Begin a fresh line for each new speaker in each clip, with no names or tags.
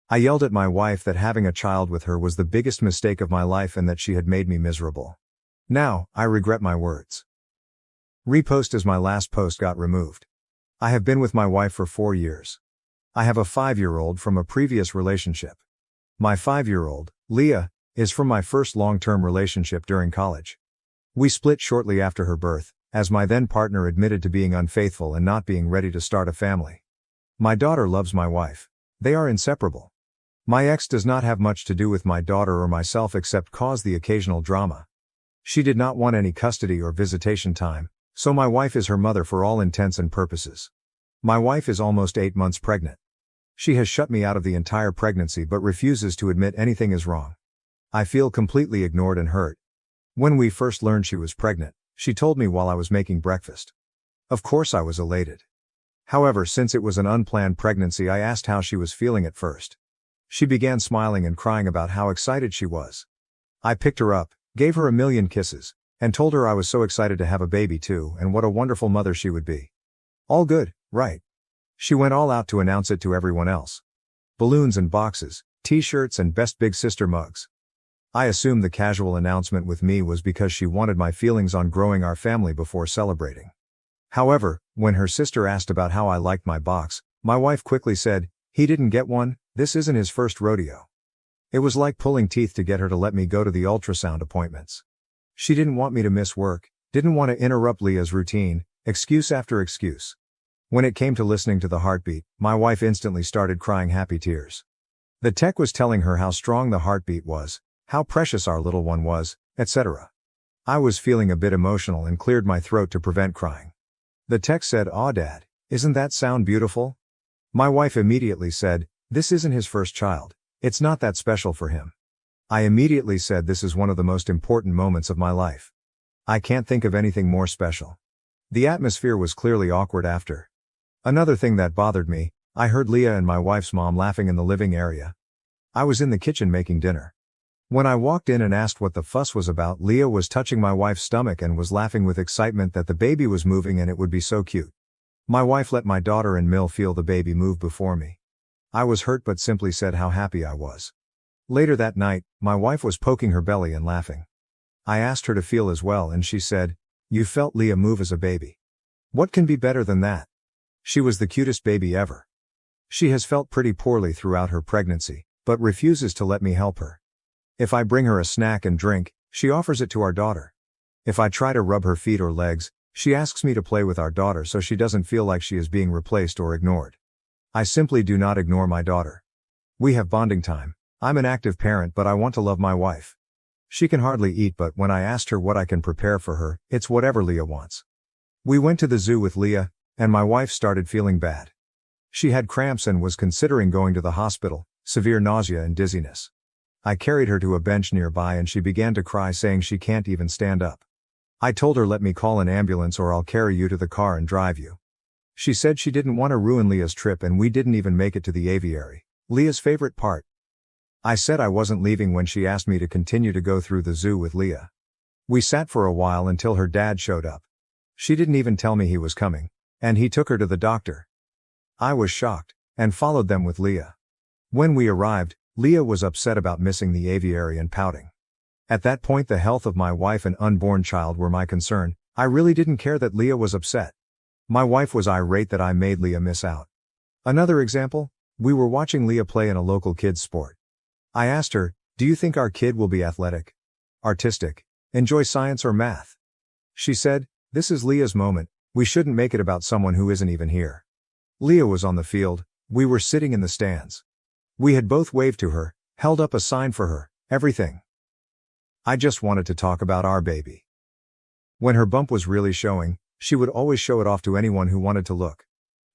I yelled at my wife that having a child with her was the biggest mistake of my life and that she had made me miserable. Now, I regret my words. Repost as my last post got removed. I have been with my wife for 4 years. I have a 5-year-old from a previous relationship. My 5-year-old, Leah, is from my first long-term relationship during college. We split shortly after her birth, as my then partner admitted to being unfaithful and not being ready to start a family. My daughter loves my wife. They are inseparable. My ex does not have much to do with my daughter or myself except cause the occasional drama. She did not want any custody or visitation time, so my wife is her mother for all intents and purposes. My wife is almost 8 months pregnant. She has shut me out of the entire pregnancy but refuses to admit anything is wrong. I feel completely ignored and hurt. When we first learned she was pregnant, she told me while I was making breakfast. Of course I was elated. However, since it was an unplanned pregnancy, I asked how she was feeling at first. She began smiling and crying about how excited she was. I picked her up, gave her a million kisses, and told her I was so excited to have a baby too and what a wonderful mother she would be. All good, right? She went all out to announce it to everyone else. Balloons and boxes, t-shirts and best big sister mugs. I assumed the casual announcement with me was because she wanted my feelings on growing our family before celebrating. However, when her sister asked about how I liked my box, my wife quickly said, "He didn't get one, this isn't his first rodeo." It was like pulling teeth to get her to let me go to the ultrasound appointments. She didn't want me to miss work, didn't want to interrupt Leah's routine, excuse after excuse. When it came to listening to the heartbeat, my wife instantly started crying happy tears. The tech was telling her how strong the heartbeat was, how precious our little one was, etc. I was feeling a bit emotional and cleared my throat to prevent crying. The tech said, "Aw Dad, isn't that sound beautiful?" My wife immediately said, "This isn't his first child. It's not that special for him." I immediately said this is one of the most important moments of my life. I can't think of anything more special. The atmosphere was clearly awkward after. Another thing that bothered me, I heard Leah and my wife's mom laughing in the living area. I was in the kitchen making dinner. When I walked in and asked what the fuss was about, Leah was touching my wife's stomach and was laughing with excitement that the baby was moving and it would be so cute. My wife let my daughter and Mill feel the baby move before me. I was hurt but simply said how happy I was. Later that night, my wife was poking her belly and laughing. I asked her to feel as well and she said, "You felt Leah move as a baby. What can be better than that? She was the cutest baby ever." She has felt pretty poorly throughout her pregnancy, but refuses to let me help her. If I bring her a snack and drink, she offers it to our daughter. If I try to rub her feet or legs, she asks me to play with our daughter so she doesn't feel like she is being replaced or ignored. I simply do not ignore my daughter. We have bonding time. I'm an active parent but I want to love my wife. She can hardly eat but when I asked her what I can prepare for her, it's whatever Leah wants. We went to the zoo with Leah, and my wife started feeling bad. She had cramps and was considering going to the hospital, severe nausea and dizziness. I carried her to a bench nearby and she began to cry saying she can't even stand up. I told her let me call an ambulance or I'll carry you to the car and drive you. She said she didn't want to ruin Leah's trip and we didn't even make it to the aviary, Leah's favorite part. I said I wasn't leaving when she asked me to continue to go through the zoo with Leah. We sat for a while until her dad showed up. She didn't even tell me he was coming, and he took her to the doctor. I was shocked, and followed them with Leah. When we arrived, Leah was upset about missing the aviary and pouting. At that point the health of my wife and unborn child were my concern. I really didn't care that Leah was upset. My wife was irate that I made Leah miss out. Another example, we were watching Leah play in a local kids' sport. I asked her, "Do you think our kid will be athletic, artistic, enjoy science or math?" She said, "This is Leah's moment, we shouldn't make it about someone who isn't even here." Leah was on the field, we were sitting in the stands. We had both waved to her, held up a sign for her, everything. I just wanted to talk about our baby. When her bump was really showing, she would always show it off to anyone who wanted to look.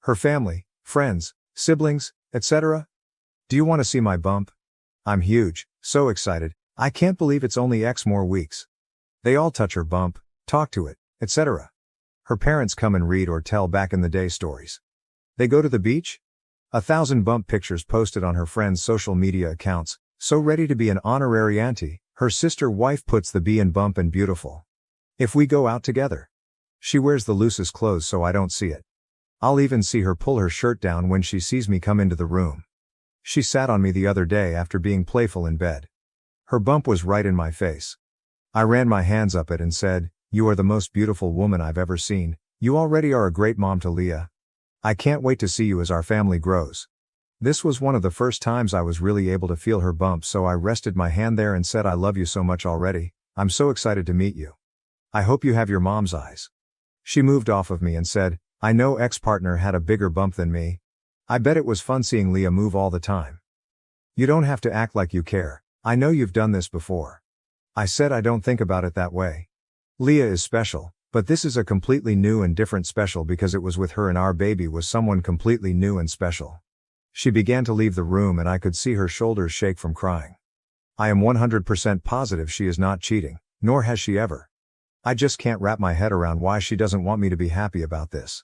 Her family, friends, siblings, etc. "Do you want to see my bump? I'm huge, so excited, I can't believe it's only X more weeks." They all touch her bump, talk to it, etc. Her parents come and read or tell back in the day stories. They go to the beach? 1,000 bump pictures posted on her friends' social media accounts, so ready to be an honorary auntie. Her sister wife puts the B in bump and beautiful. If we go out together, she wears the loosest clothes so I don't see it. I'll even see her pull her shirt down when she sees me come into the room. She sat on me the other day after being playful in bed. Her bump was right in my face. I ran my hands up it and said, "You are the most beautiful woman I've ever seen. You already are a great mom to Leah. I can't wait to see you as our family grows." This was one of the first times I was really able to feel her bump, so I rested my hand there and said, "I love you so much already. I'm so excited to meet you. I hope you have your mom's eyes." She moved off of me and said, "I know ex-partner had a bigger bump than me. I bet it was fun seeing Leah move all the time. You don't have to act like you care. I know you've done this before." I said, "I don't think about it that way. Leah is special, but this is a completely new and different special because it was with her and our baby was someone completely new and special." She began to leave the room and I could see her shoulders shake from crying. I am 100% positive she is not cheating, nor has she ever. I just can't wrap my head around why she doesn't want me to be happy about this.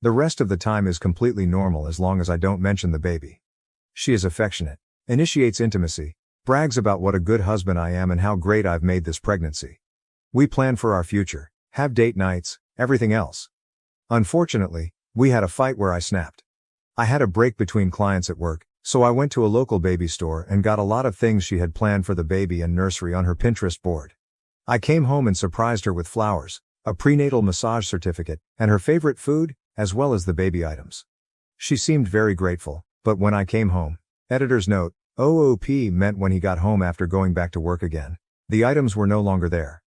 The rest of the time is completely normal as long as I don't mention the baby. She is affectionate, initiates intimacy, brags about what a good husband I am and how great I've made this pregnancy. We plan for our future, have date nights, everything else. Unfortunately, we had a fight where I snapped. I had a break between clients at work, so I went to a local baby store and got a lot of things she had planned for the baby and nursery on her Pinterest board. I came home and surprised her with flowers, a prenatal massage certificate, and her favorite food, as well as the baby items. She seemed very grateful, but when I came home, editor's note, OOP meant when he got home after going back to work again, the items were no longer there.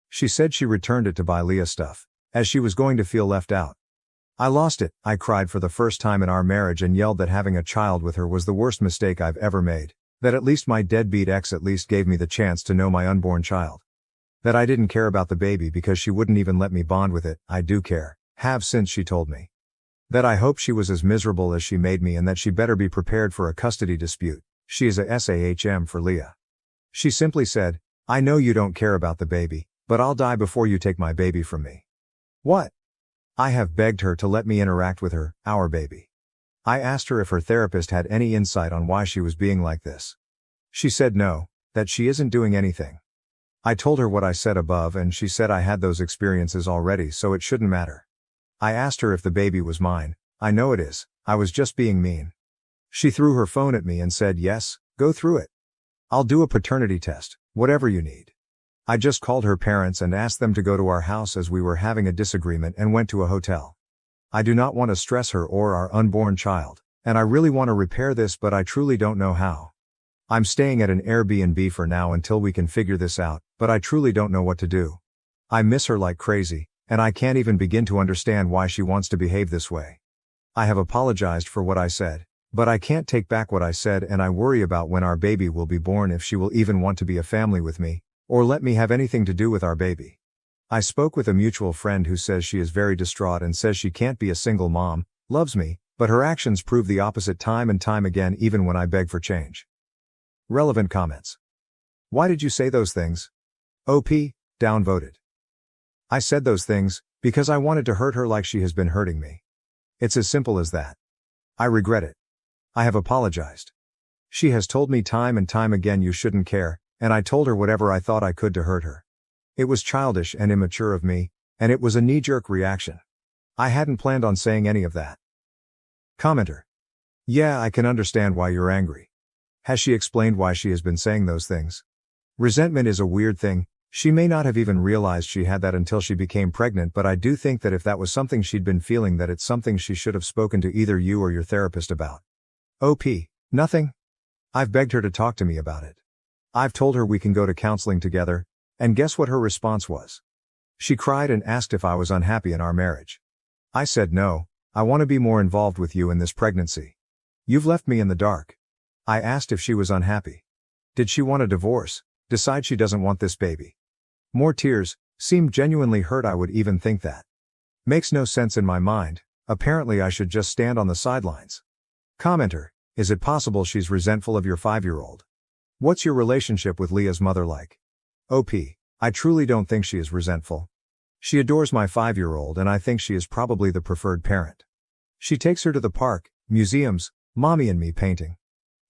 She said she returned it to buy Leah stuff, as she was going to feel left out. I lost it. I cried for the first time in our marriage and yelled that having a child with her was the worst mistake I've ever made, that at least my deadbeat ex at least gave me the chance to know my unborn child. That I didn't care about the baby because she wouldn't even let me bond with it. I do care, have since she told me. That I hope she was as miserable as she made me and that she better be prepared for a custody dispute. She is a SAHM for Leah. She simply said, "I know you don't care about the baby, but I'll die before you take my baby from me." What? I have begged her to let me interact with her, our baby. I asked her if her therapist had any insight on why she was being like this. She said no, that she isn't doing anything. I told her what I said above and she said I had those experiences already so it shouldn't matter. I asked her if the baby was mine. I know it is, I was just being mean. She threw her phone at me and said, "Yes, go through it. I'll do a paternity test, whatever you need." I just called her parents and asked them to go to our house as we were having a disagreement and went to a hotel. I do not want to stress her or our unborn child, and I really want to repair this but I truly don't know how. I'm staying at an Airbnb for now until we can figure this out, but I truly don't know what to do. I miss her like crazy, and I can't even begin to understand why she wants to behave this way. I have apologized for what I said, but I can't take back what I said and I worry about when our baby will be born if she will even want to be a family with me, or let me have anything to do with our baby. I spoke with a mutual friend who says she is very distraught and says she can't be a single mom, loves me, but her actions prove the opposite time and time again even when I beg for change. Relevant comments. Why did you say those things? OP, downvoted. I said those things because I wanted to hurt her like she has been hurting me. It's as simple as that. I regret it. I have apologized. She has told me time and time again you shouldn't care, and I told her whatever I thought I could to hurt her. It was childish and immature of me, and it was a knee-jerk reaction. I hadn't planned on saying any of that. Commenter. Yeah, I can understand why you're angry. Has she explained why she has been saying those things? Resentment is a weird thing. She may not have even realized she had that until she became pregnant, but I do think that if that was something she'd been feeling, that it's something she should have spoken to either you or your therapist about. OP. Nothing? I've begged her to talk to me about it. I've told her we can go to counseling together, and guess what her response was? She cried and asked if I was unhappy in our marriage. I said no, I want to be more involved with you in this pregnancy. You've left me in the dark. I asked if she was unhappy. Did she want a divorce, decide she doesn't want this baby? More tears, seemed genuinely hurt. I would even think that. Makes no sense in my mind, apparently I should just stand on the sidelines. Commenter, is it possible she's resentful of your 5-year-old? What's your relationship with Leah's mother like? OP, I truly don't think she is resentful. She adores my 5-year-old and I think she is probably the preferred parent. She takes her to the park, museums, mommy and me painting.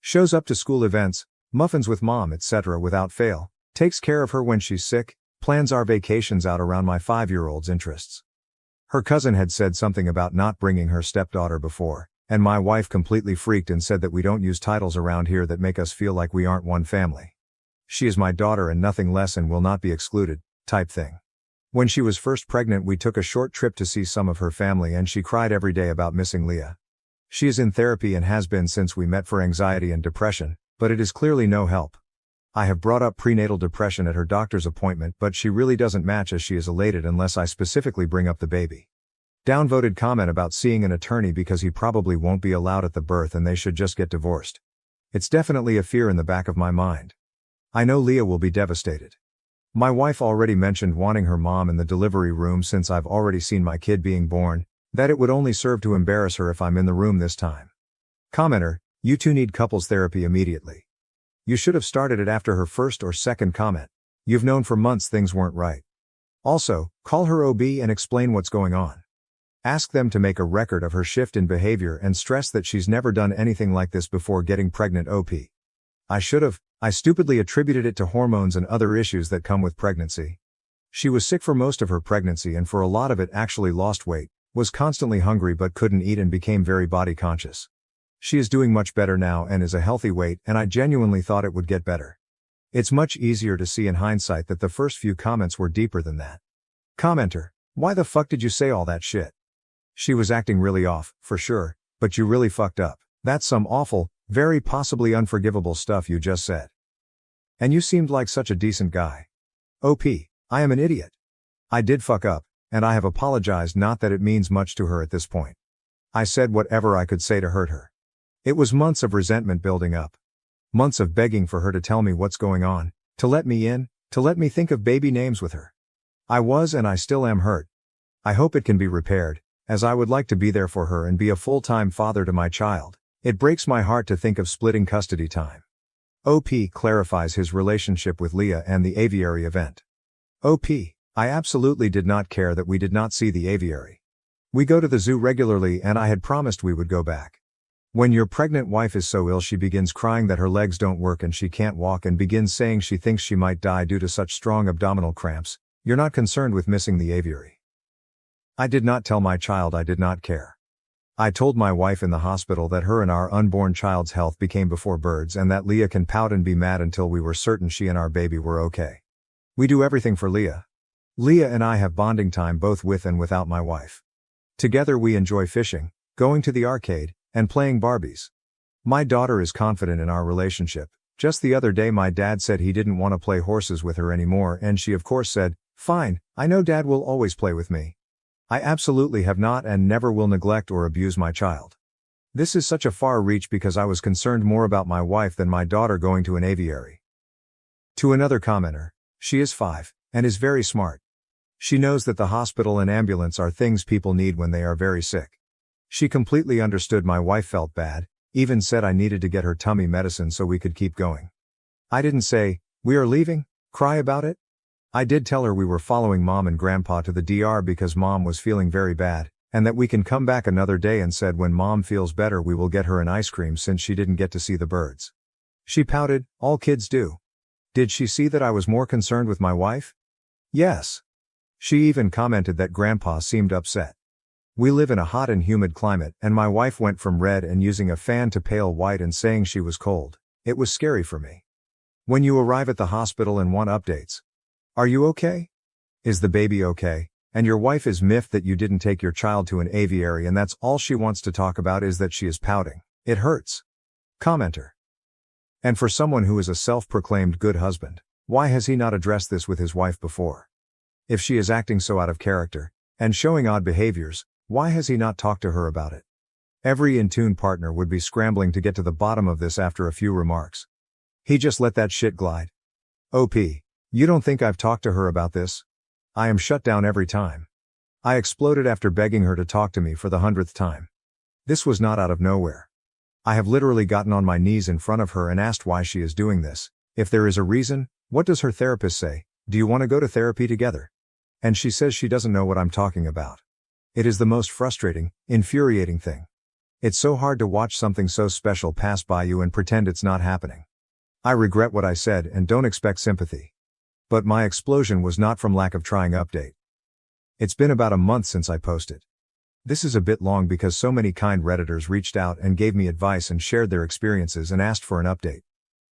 Shows up to school events, muffins with mom etc. without fail, takes care of her when she's sick, plans our vacations out around my 5-year-old's interests. Her cousin had said something about not bringing her stepdaughter before, And my wife completely freaked and said that we don't use titles around here that make us feel like we aren't one family. She is my daughter and nothing less and will not be excluded, type thing. When she was first pregnant we took a short trip to see some of her family and she cried every day about missing Leah. She is in therapy and has been since we met for anxiety and depression, but it is clearly no help. I have brought up prenatal depression at her doctor's appointment but she really doesn't match as she is elated unless I specifically bring up the baby. Downvoted comment about seeing an attorney because he probably won't be allowed at the birth and they should just get divorced. It's definitely a fear in the back of my mind. I know Leah will be devastated. My wife already mentioned wanting her mom in the delivery room since I've already seen my kid being born, that it would only serve to embarrass her if I'm in the room this time. Commenter, you two need couples therapy immediately. You should have started it after her first or second comment. You've known for months things weren't right. Also, call her OB and explain what's going on. Ask them to make a record of her shift in behavior and stress that she's never done anything like this before getting pregnant. I stupidly attributed it to hormones and other issues that come with pregnancy. She was sick for most of her pregnancy and for a lot of it actually lost weight, was constantly hungry but couldn't eat and became very body conscious. She is doing much better now and is a healthy weight and I genuinely thought it would get better. It's much easier to see in hindsight that the first few comments were deeper than that. Commenter, why the fuck did you say all that shit? She was acting really off, for sure, but you really fucked up. That's some awful, very possibly unforgivable stuff you just said. And you seemed like such a decent guy. I am an idiot. I did fuck up, and I have apologized, not that it means much to her at this point. I said whatever I could say to hurt her. It was months of resentment building up. Months of begging for her to tell me what's going on, to let me in, to let me think of baby names with her. I was and I still am hurt. I hope it can be repaired, as I would like to be there for her and be a full-time father to my child. It breaks my heart to think of splitting custody time. Clarifies his relationship with Leah and the aviary event. I absolutely did not care that we did not see the aviary. We go to the zoo regularly and I had promised we would go back. When your pregnant wife is so ill she begins crying that her legs don't work and she can't walk and begins saying she thinks she might die due to such strong abdominal cramps, you're not concerned with missing the aviary. I did not tell my child I did not care. I told my wife in the hospital that her and our unborn child's health became before birds and that Leah can pout and be mad until we were certain she and our baby were okay. We do everything for Leah. Leah and I have bonding time both with and without my wife. Together we enjoy fishing, going to the arcade, and playing Barbies. My daughter is confident in our relationship. Just the other day my dad said he didn't want to play horses with her anymore and she of course said, "Fine, I know Dad will always play with me." I absolutely have not and never will neglect or abuse my child. This is such a far reach because I was concerned more about my wife than my daughter going to an aviary. To another commenter, she is 5, and is very smart. She knows that the hospital and ambulance are things people need when they are very sick. She completely understood my wife felt bad, even said I needed to get her tummy medicine so we could keep going. I didn't say, "We are leaving," cry about it. I did tell her we were following Mom and Grandpa to the DR because Mom was feeling very bad, and that we can come back another day, and said when Mom feels better we will get her an ice cream since she didn't get to see the birds. She pouted, all kids do. Did she see that I was more concerned with my wife? Yes. She even commented that Grandpa seemed upset. We live in a hot and humid climate and my wife went from red and using a fan to pale white and saying she was cold. It was scary for me. When you arrive at the hospital and want updates. Are you okay? Is the baby okay? And your wife is miffed that you didn't take your child to an aviary and that's all she wants to talk about is that she is pouting. It hurts. Commenter. And for someone who is a self-proclaimed good husband, why has he not addressed this with his wife before? If she is acting so out of character, and showing odd behaviors, why has he not talked to her about it? Every in-tune partner would be scrambling to get to the bottom of this after a few remarks. He just let that shit glide. You don't think I've talked to her about this? I am shut down every time. I exploded after begging her to talk to me for the 100th time. This was not out of nowhere. I have literally gotten on my knees in front of her and asked why she is doing this. If there is a reason, what does her therapist say? Do you want to go to therapy together? And she says she doesn't know what I'm talking about. It is the most frustrating, infuriating thing. It's so hard to watch something so special pass by you and pretend it's not happening. I regret what I said and don't expect sympathy. But my explosion was not from lack of trying. Update. It's been about a month since I posted. This is a bit long because so many kind Redditors reached out and gave me advice and shared their experiences and asked for an update.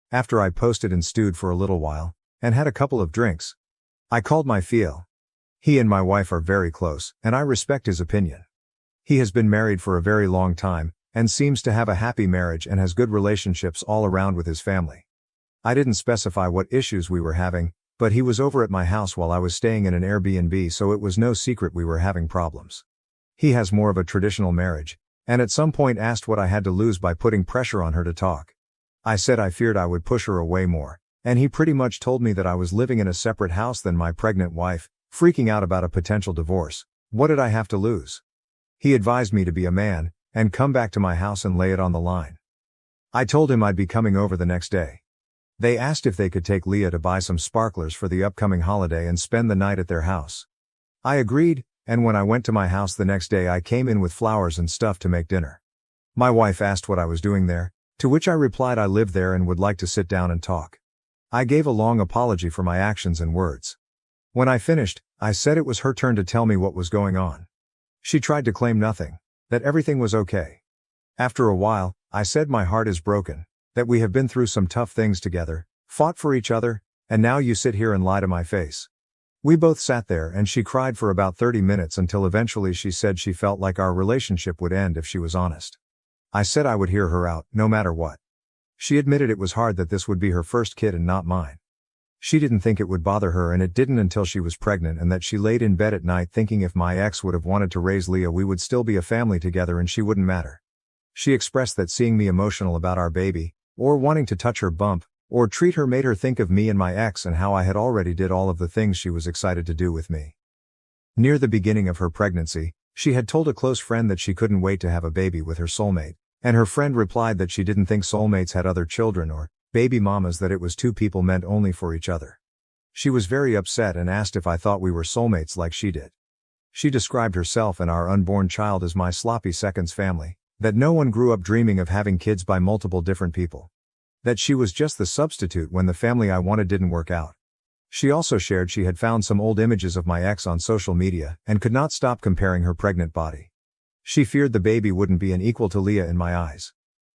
After I posted and stewed for a little while, and had a couple of drinks, I called my Fiel. He and my wife are very close, and I respect his opinion. He has been married for a very long time, and seems to have a happy marriage and has good relationships all around with his family. I didn't specify what issues we were having, but he was over at my house while I was staying in an Airbnb, so it was no secret we were having problems. He has more of a traditional marriage, and at some point asked what I had to lose by putting pressure on her to talk. I said I feared I would push her away more, and he pretty much told me that I was living in a separate house than my pregnant wife, freaking out about a potential divorce. What did I have to lose? He advised me to be a man, and come back to my house and lay it on the line. I told him I'd be coming over the next day. They asked if they could take Leah to buy some sparklers for the upcoming holiday and spend the night at their house. I agreed, and when I went to my house the next day I came in with flowers and stuff to make dinner. My wife asked what I was doing there, to which I replied I live there and would like to sit down and talk. I gave a long apology for my actions and words. When I finished, I said it was her turn to tell me what was going on. She tried to claim nothing, that everything was okay. After a while, I said my heart is broken, that we have been through some tough things together, fought for each other, and now you sit here and lie to my face. We both sat there and she cried for about 30 minutes until eventually she said she felt like our relationship would end if she was honest. I said I would hear her out, no matter what. She admitted it was hard that this would be her first kid and not mine. She didn't think it would bother her, and it didn't until she was pregnant, and that she laid in bed at night thinking if my ex would have wanted to raise Leah we would still be a family together and she wouldn't matter. She expressed that seeing me emotional about our baby, or wanting to touch her bump, or treat her made her think of me and my ex and how I had already did all of the things she was excited to do with me. Near the beginning of her pregnancy, she had told a close friend that she couldn't wait to have a baby with her soulmate, and her friend replied that she didn't think soulmates had other children or baby mamas, that it was two people meant only for each other. She was very upset and asked if I thought we were soulmates like she did. She described herself and our unborn child as my sloppy seconds family, that no one grew up dreaming of having kids by multiple different people. That she was just the substitute when the family I wanted didn't work out. She also shared she had found some old images of my ex on social media and could not stop comparing her pregnant body. She feared the baby wouldn't be an equal to Leah in my eyes.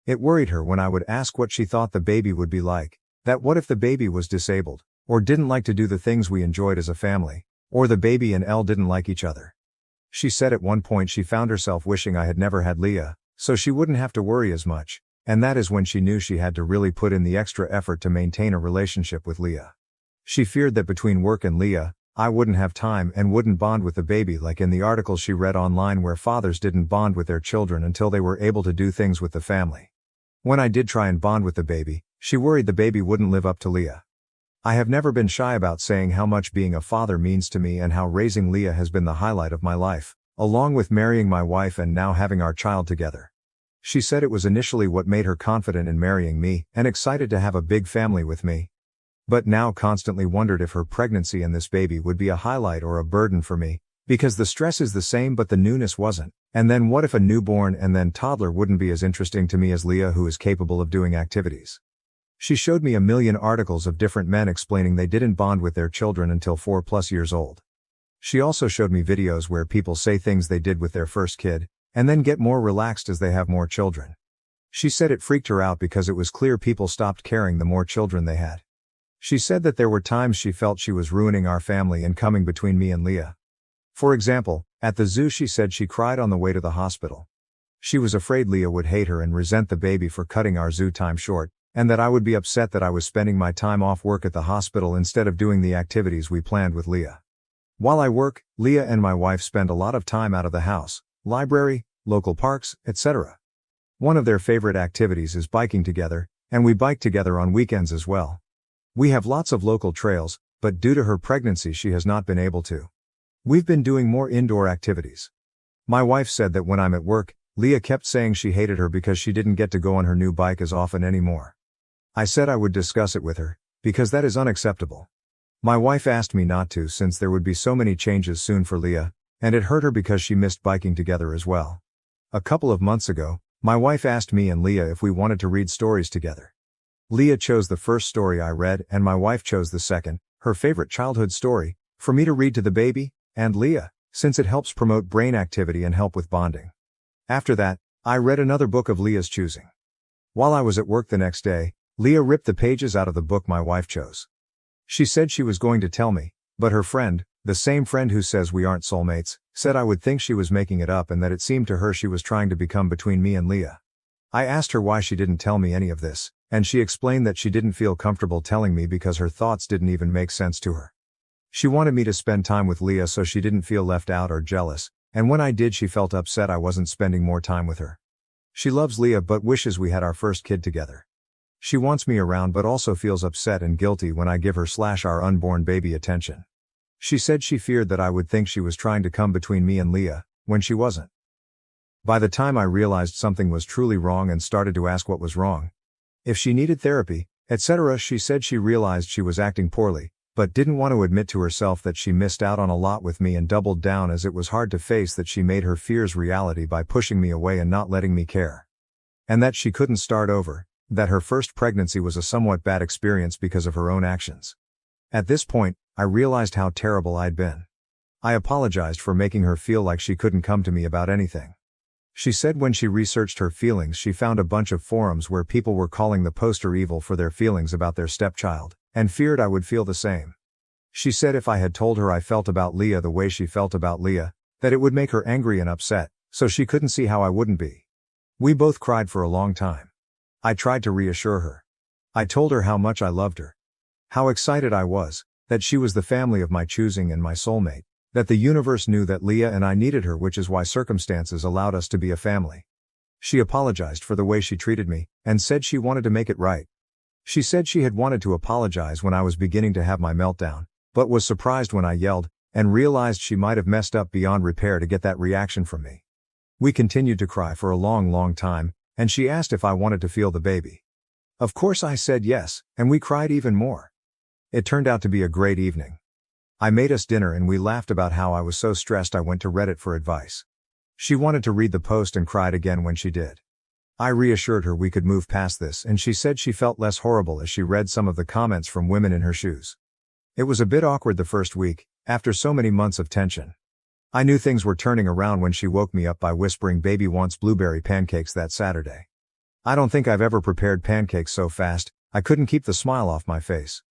It worried her when I would ask what she thought the baby would be like, that what if the baby was disabled, or didn't like to do the things we enjoyed as a family, or the baby and Elle didn't like each other. She said at one point she found herself wishing I had never had Leah, so she wouldn't have to worry as much, and that is when she knew she had to really put in the extra effort to maintain a relationship with Leah. She feared that between work and Leah, I wouldn't have time and wouldn't bond with the baby, like in the article she read online where fathers didn't bond with their children until they were able to do things with the family. When I did try and bond with the baby, she worried the baby wouldn't live up to Leah. I have never been shy about saying how much being a father means to me and how raising Leah has been the highlight of my life, along with marrying my wife and now having our child together. She said it was initially what made her confident in marrying me and excited to have a big family with me. But now constantly wondered if her pregnancy and this baby would be a highlight or a burden for me, because the stress is the same but the newness wasn't. And then what if a newborn and then toddler wouldn't be as interesting to me as Leah, who is capable of doing activities? She showed me a million articles of different men explaining they didn't bond with their children until 4+ years old. She also showed me videos where people say things they did with their first kid, and then get more relaxed as they have more children. She said it freaked her out because it was clear people stopped caring the more children they had. She said that there were times she felt she was ruining our family and coming between me and Leah. For example, at the zoo she said she cried on the way to the hospital. She was afraid Leah would hate her and resent the baby for cutting our zoo time short, and that I would be upset that I was spending my time off work at the hospital instead of doing the activities we planned with Leah. While I work, Leah and my wife spend a lot of time out of the house, library, local parks, etc. One of their favorite activities is biking together, and we bike together on weekends as well. We have lots of local trails, but due to her pregnancy she has not been able to. We've been doing more indoor activities. My wife said that when I'm at work, Leah kept saying she hated her because she didn't get to go on her new bike as often anymore. I said I would discuss it with her, because that is unacceptable. My wife asked me not to since there would be so many changes soon for Leah, and it hurt her because she missed biking together as well. A couple of months ago, my wife asked me and Leah if we wanted to read stories together. Leah chose the first story I read and my wife chose the second, her favorite childhood story, for me to read to the baby, and Leah since it helps promote brain activity and help with bonding. After that, I read another book of Leah's choosing. While I was at work the next day, Leah ripped the pages out of the book my wife chose. She said she was going to tell me, but her friend, the same friend who says we aren't soulmates, said I would think she was making it up and that it seemed to her she was trying to become between me and Leah. I asked her why she didn't tell me any of this, and she explained that she didn't feel comfortable telling me because her thoughts didn't even make sense to her. She wanted me to spend time with Leah so she didn't feel left out or jealous, and when I did she felt upset I wasn't spending more time with her. She loves Leah but wishes we had our first kid together. She wants me around but also feels upset and guilty when I give her/our unborn baby attention. She said she feared that I would think she was trying to come between me and Leah, when she wasn't. By the time I realized something was truly wrong and started to ask what was wrong, if she needed therapy, etc., she said she realized she was acting poorly, but didn't want to admit to herself that she missed out on a lot with me and doubled down as it was hard to face that she made her fears reality by pushing me away and not letting me care. And that she couldn't start over, that her first pregnancy was a somewhat bad experience because of her own actions. At this point, I realized how terrible I'd been. I apologized for making her feel like she couldn't come to me about anything. She said when she researched her feelings she found a bunch of forums where people were calling the poster evil for their feelings about their stepchild, and feared I would feel the same. She said if I had told her I felt about Leah the way she felt about Leah, that it would make her angry and upset, so she couldn't see how I wouldn't be. We both cried for a long time. I tried to reassure her. I told her how much I loved her. How excited I was, that she was the family of my choosing and my soulmate, that the universe knew that Leah and I needed her, which is why circumstances allowed us to be a family. She apologized for the way she treated me, and said she wanted to make it right. She said she had wanted to apologize when I was beginning to have my meltdown, but was surprised when I yelled, and realized she might have messed up beyond repair to get that reaction from me. We continued to cry for a long time, and she asked if I wanted to feel the baby. Of course I said yes, and we cried even more. It turned out to be a great evening. I made us dinner and we laughed about how I was so stressed I went to Reddit for advice. She wanted to read the post and cried again when she did. I reassured her we could move past this and she said she felt less horrible as she read some of the comments from women in her shoes. It was a bit awkward the first week, after so many months of tension. I knew things were turning around when she woke me up by whispering baby wants blueberry pancakes that Saturday. I don't think I've ever prepared pancakes so fast, I couldn't keep the smile off my face.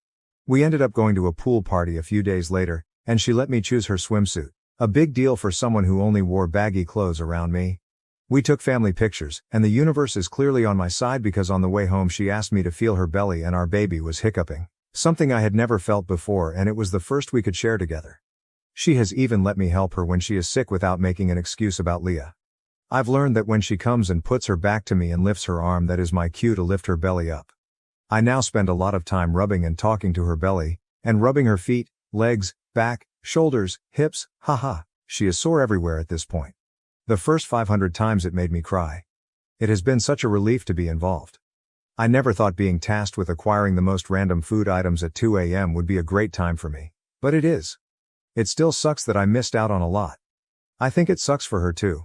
We ended up going to a pool party a few days later, and she let me choose her swimsuit, a big deal for someone who only wore baggy clothes around me. We took family pictures, and the universe is clearly on my side because on the way home she asked me to feel her belly and our baby was hiccuping, something I had never felt before and it was the first we could share together. She has even let me help her when she is sick without making an excuse about Leah. I've learned that when she comes and puts her back to me and lifts her arm, that is my cue to lift her belly up. I now spend a lot of time rubbing and talking to her belly, and rubbing her feet, legs, back, shoulders, hips, haha, she is sore everywhere at this point. The first 500 times it made me cry. It has been such a relief to be involved. I never thought being tasked with acquiring the most random food items at 2 a.m. would be a great time for me, but it is. It still sucks that I missed out on a lot. I think it sucks for her too.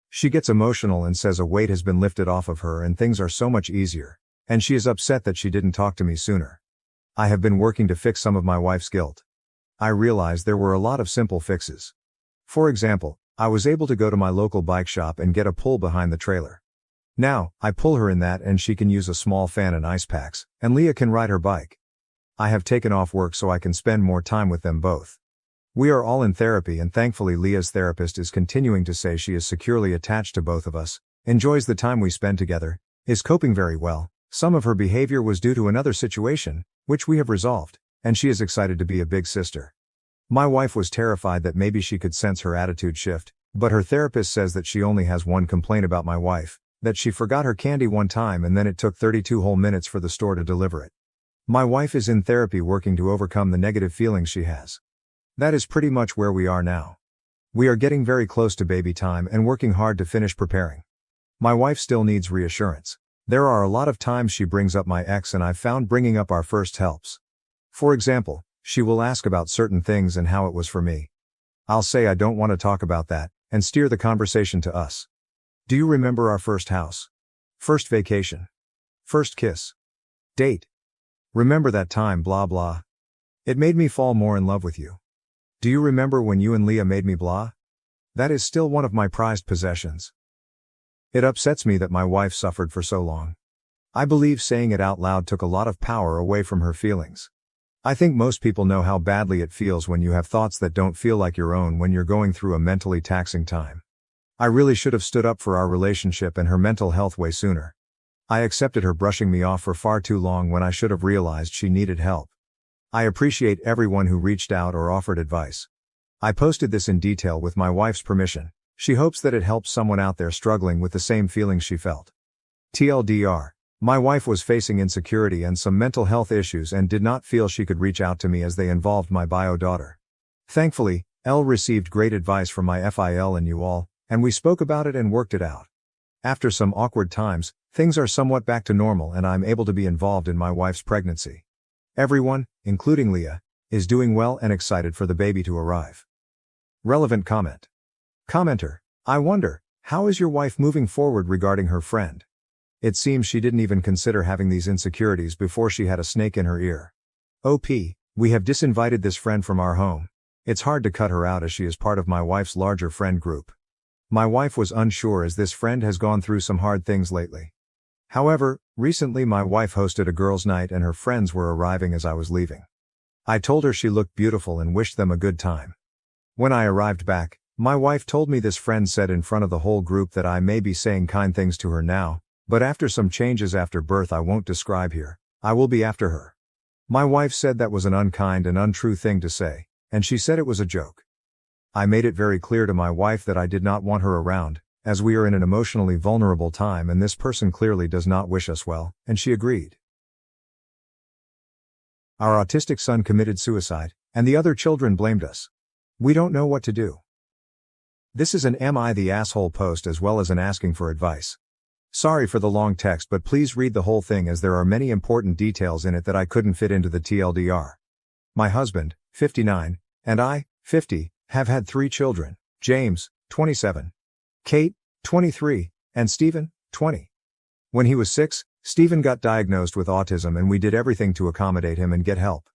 She gets emotional and says a weight has been lifted off of her and things are so much easier. And she is upset that she didn't talk to me sooner. I have been working to fix some of my wife's guilt. I realized there were a lot of simple fixes. For example, I was able to go to my local bike shop and get a pull behind the trailer. Now, I pull her in that and she can use a small fan and ice packs, and Leah can ride her bike. I have taken off work so I can spend more time with them both. We are all in therapy and thankfully Leah's therapist is continuing to say she is securely attached to both of us, enjoys the time we spend together, is coping very well. Some of her behavior was due to another situation, which we have resolved, and she is excited to be a big sister. My wife was terrified that maybe she could sense her attitude shift, but her therapist says that she only has one complaint about my wife, that she forgot her candy one time and then it took 32 whole minutes for the store to deliver it. My wife is in therapy working to overcome the negative feelings she has. That is pretty much where we are now. We are getting very close to baby time and working hard to finish preparing. My wife still needs reassurance. There are a lot of times she brings up my ex and I've found bringing up our first helps. For example, she will ask about certain things and how it was for me. I'll say I don't want to talk about that, and steer the conversation to us. Do you remember our first house? First vacation? First kiss? Date? Remember that time blah blah? It made me fall more in love with you. Do you remember when you and Leah made me blah? That is still one of my prized possessions. It upsets me that my wife suffered for so long. I believe saying it out loud took a lot of power away from her feelings. I think most people know how badly it feels when you have thoughts that don't feel like your own when you're going through a mentally taxing time. I really should have stood up for our relationship and her mental health way sooner. I accepted her brushing me off for far too long when I should have realized she needed help. I appreciate everyone who reached out or offered advice. I posted this in detail with my wife's permission. She hopes that it helps someone out there struggling with the same feelings she felt. TLDR. My wife was facing insecurity and some mental health issues and did not feel she could reach out to me as they involved my bio daughter. Thankfully, Elle received great advice from my FIL and you all, and we spoke about it and worked it out. After some awkward times, things are somewhat back to normal and I'm able to be involved in my wife's pregnancy. Everyone, including Leah, is doing well and excited for the baby to arrive. Relevant comment. Commenter. I wonder, how is your wife moving forward regarding her friend? It seems she didn't even consider having these insecurities before she had a snake in her ear. OP, we have disinvited this friend from our home. It's hard to cut her out as she is part of my wife's larger friend group. My wife was unsure as this friend has gone through some hard things lately. However, recently my wife hosted a girls' night and her friends were arriving as I was leaving. I told her she looked beautiful and wished them a good time. When I arrived back, my wife told me this friend said in front of the whole group that I may be saying kind things to her now, but after some changes after birth I won't describe here, I will be after her. My wife said that was an unkind and untrue thing to say, and she said it was a joke. I made it very clear to my wife that I did not want her around, as we are in an emotionally vulnerable time and this person clearly does not wish us well, and she agreed. Our autistic son committed suicide, and the other children blamed us. We don't know what to do. This is an Am I the Asshole post as well as an asking for advice. Sorry for the long text, but please read the whole thing as there are many important details in it that I couldn't fit into the TLDR. My husband, 59, and I, 50, have had 3 children, James, 27, Kate, 23, and Stephen, 20. When he was 6, Stephen got diagnosed with autism and we did everything to accommodate him and get help.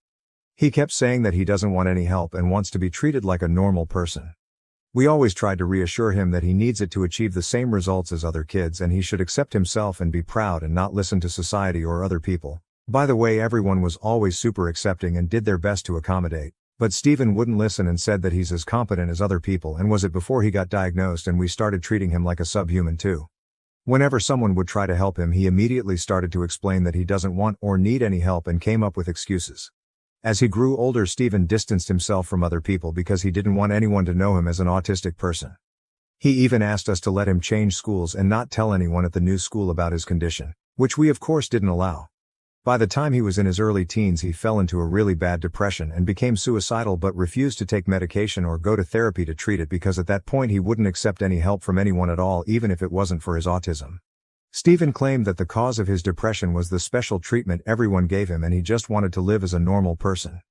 He kept saying that he doesn't want any help and wants to be treated like a normal person. We always tried to reassure him that he needs it to achieve the same results as other kids and he should accept himself and be proud and not listen to society or other people. By the way, everyone was always super accepting and did their best to accommodate, but Stephen wouldn't listen and said that he's as competent as other people and was it before he got diagnosed and we started treating him like a subhuman too. Whenever someone would try to help him he immediately started to explain that he doesn't want or need any help and came up with excuses. As he grew older, Stephen distanced himself from other people because he didn't want anyone to know him as an autistic person. He even asked us to let him change schools and not tell anyone at the new school about his condition, which we of course didn't allow. By the time he was in his early teens he fell into a really bad depression and became suicidal but refused to take medication or go to therapy to treat it because at that point he wouldn't accept any help from anyone at all even if it wasn't for his autism. Stephen claimed that the cause of his depression was the special treatment everyone gave him and he just wanted to live as a normal person.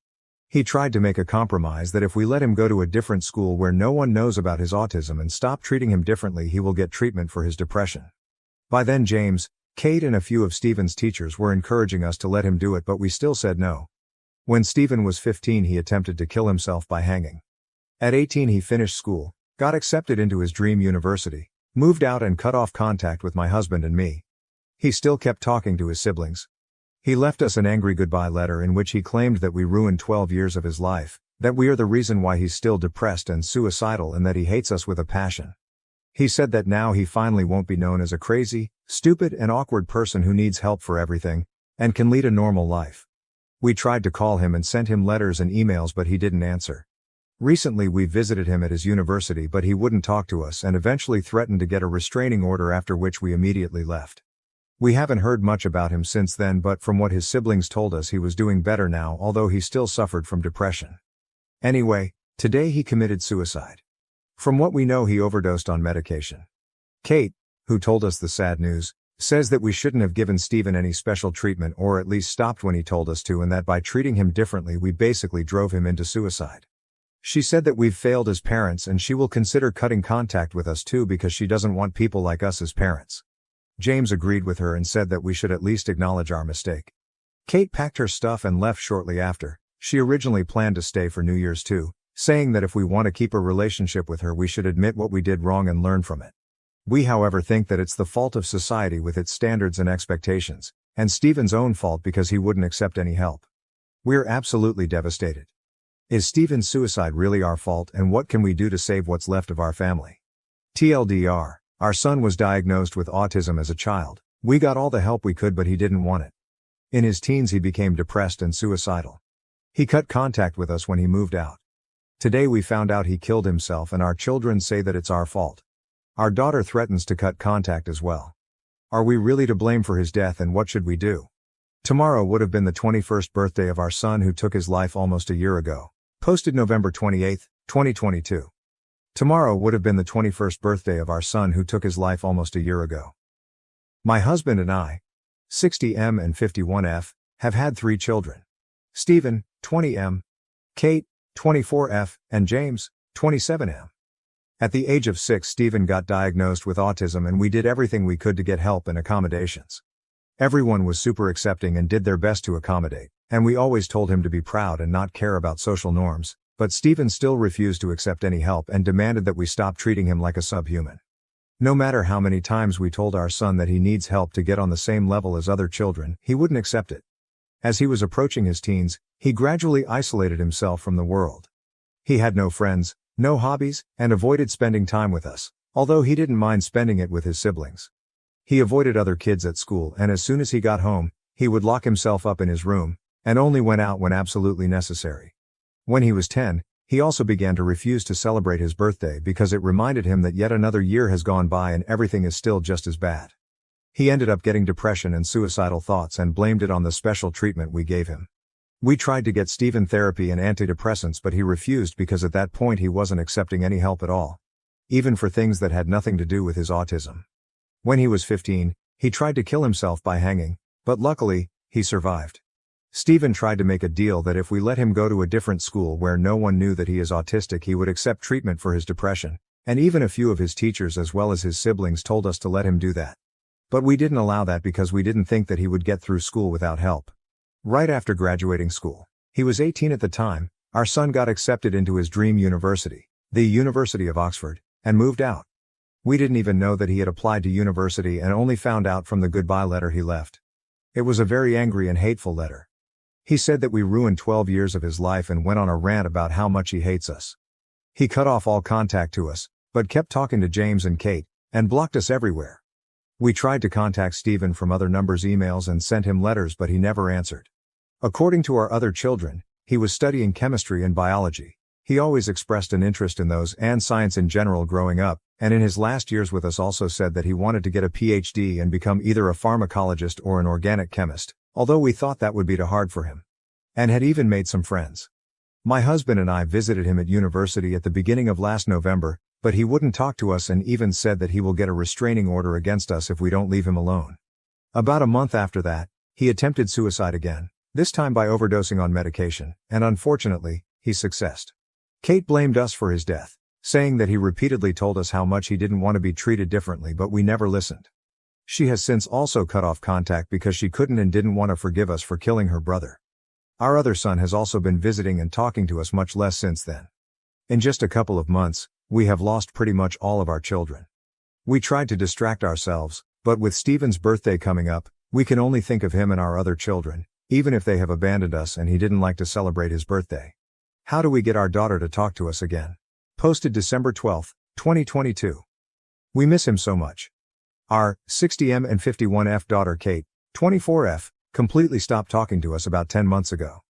He tried to make a compromise that if we let him go to a different school where no one knows about his autism and stop treating him differently he will get treatment for his depression. By then James, Kate and a few of Stephen's teachers were encouraging us to let him do it but we still said no. When Stephen was 15 he attempted to kill himself by hanging. At 18 he finished school, got accepted into his dream university, moved out and cut off contact with my husband and me. He still kept talking to his siblings. He left us an angry goodbye letter in which he claimed that we ruined 12 years of his life, that we are the reason why he's still depressed and suicidal and that he hates us with a passion. He said that now he finally won't be known as a crazy, stupid and awkward person who needs help for everything, and can lead a normal life. We tried to call him and sent him letters and emails but he didn't answer. Recently we visited him at his university but he wouldn't talk to us and eventually threatened to get a restraining order after which we immediately left. We haven't heard much about him since then but from what his siblings told us he was doing better now although he still suffered from depression. Anyway, today he committed suicide. From what we know he overdosed on medication. Kate, who told us the sad news, says that we shouldn't have given Stephen any special treatment or at least stopped when he told us to and that by treating him differently we basically drove him into suicide. She said that we've failed as parents and she will consider cutting contact with us too because she doesn't want people like us as parents. James agreed with her and said that we should at least acknowledge our mistake. Kate packed her stuff and left shortly after. She originally planned to stay for New Year's too, saying that if we want to keep a relationship with her we should admit what we did wrong and learn from it. We however think that it's the fault of society with its standards and expectations, and Steven's own fault because he wouldn't accept any help. We're absolutely devastated. Is Steven's suicide really our fault, and what can we do to save what's left of our family? TLDR, our son was diagnosed with autism as a child. We got all the help we could but he didn't want it. In his teens he became depressed and suicidal. He cut contact with us when he moved out. Today we found out he killed himself and our children say that it's our fault. Our daughter threatens to cut contact as well. Are we really to blame for his death, and what should we do? Tomorrow would have been the 21st birthday of our son who took his life almost a year ago. Posted November 28, 2022. Tomorrow would have been the 21st birthday of our son who took his life almost a year ago. My husband and I, 60M and 51F, have had 3 children. Stephen, 20M, Kate, 24F, and James, 27M. At the age of 6, Stephen got diagnosed with autism and we did everything we could to get help and accommodations. Everyone was super accepting and did their best to accommodate, and we always told him to be proud and not care about social norms, but Stephen still refused to accept any help and demanded that we stop treating him like a subhuman. No matter how many times we told our son that he needs help to get on the same level as other children, he wouldn't accept it. As he was approaching his teens, he gradually isolated himself from the world. He had no friends, no hobbies, and avoided spending time with us, although he didn't mind spending it with his siblings. He avoided other kids at school, and as soon as he got home, he would lock himself up in his room, and only went out when absolutely necessary. When he was 10, he also began to refuse to celebrate his birthday because it reminded him that yet another year has gone by and everything is still just as bad. He ended up getting depression and suicidal thoughts and blamed it on the special treatment we gave him. We tried to get Stephen therapy and antidepressants but he refused because at that point he wasn't accepting any help at all. Even for things that had nothing to do with his autism. When he was 15, he tried to kill himself by hanging, but luckily, he survived. Stephen tried to make a deal that if we let him go to a different school where no one knew that he is autistic he would accept treatment for his depression, and even a few of his teachers as well as his siblings told us to let him do that. But we didn't allow that because we didn't think that he would get through school without help. Right after graduating school, he was 18 at the time, our son got accepted into his dream university, the University of Oxford, and moved out. We didn't even know that he had applied to university and only found out from the goodbye letter he left. It was a very angry and hateful letter. He said that we ruined 12 years of his life and went on a rant about how much he hates us. He cut off all contact to us, but kept talking to James and Kate, and blocked us everywhere. We tried to contact Stephen from other numbers, emails, and sent him letters but he never answered. According to our other children, he was studying chemistry and biology. He always expressed an interest in those and science in general growing up, and in his last years with us also said that he wanted to get a PhD and become either a pharmacologist or an organic chemist, although we thought that would be too hard for him. And had even made some friends. My husband and I visited him at university at the beginning of last November, but he wouldn't talk to us and even said that he will get a restraining order against us if we don't leave him alone. About a month after that, he attempted suicide again, this time by overdosing on medication, and unfortunately, he succeeded. Kate blamed us for his death, saying that he repeatedly told us how much he didn't want to be treated differently but we never listened. She has since also cut off contact because she couldn't and didn't want to forgive us for killing her brother. Our other son has also been visiting and talking to us much less since then. In just a couple of months, we have lost pretty much all of our children. We tried to distract ourselves, but with Stephen's birthday coming up, we can only think of him and our other children, even if they have abandoned us and he didn't like to celebrate his birthday. How do we get our daughter to talk to us again? Posted December 12, 2022. We miss him so much. Our 60M and 51F daughter Kate, 24F, completely stopped talking to us about 10 months ago.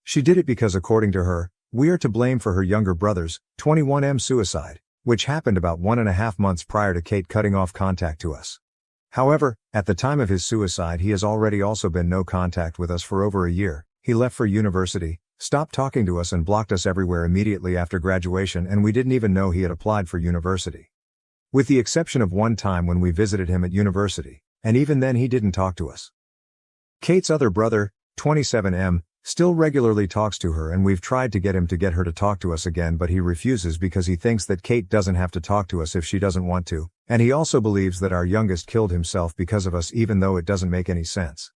She did it because according to her, we are to blame for her younger brother's, 21M suicide, which happened about 1.5 months prior to Kate cutting off contact to us. However, at the time of his suicide he has already also been no contact with us for over a year. He left for university, stopped talking to us and blocked us everywhere immediately after graduation, and we didn't even know he had applied for university. With the exception of one time when we visited him at university, and even then he didn't talk to us. Kate's other brother, 27M, still regularly talks to her and we've tried to get him to get her to talk to us again but he refuses because he thinks that Kate doesn't have to talk to us if she doesn't want to, and he also believes that our youngest killed himself because of us even though it doesn't make any sense.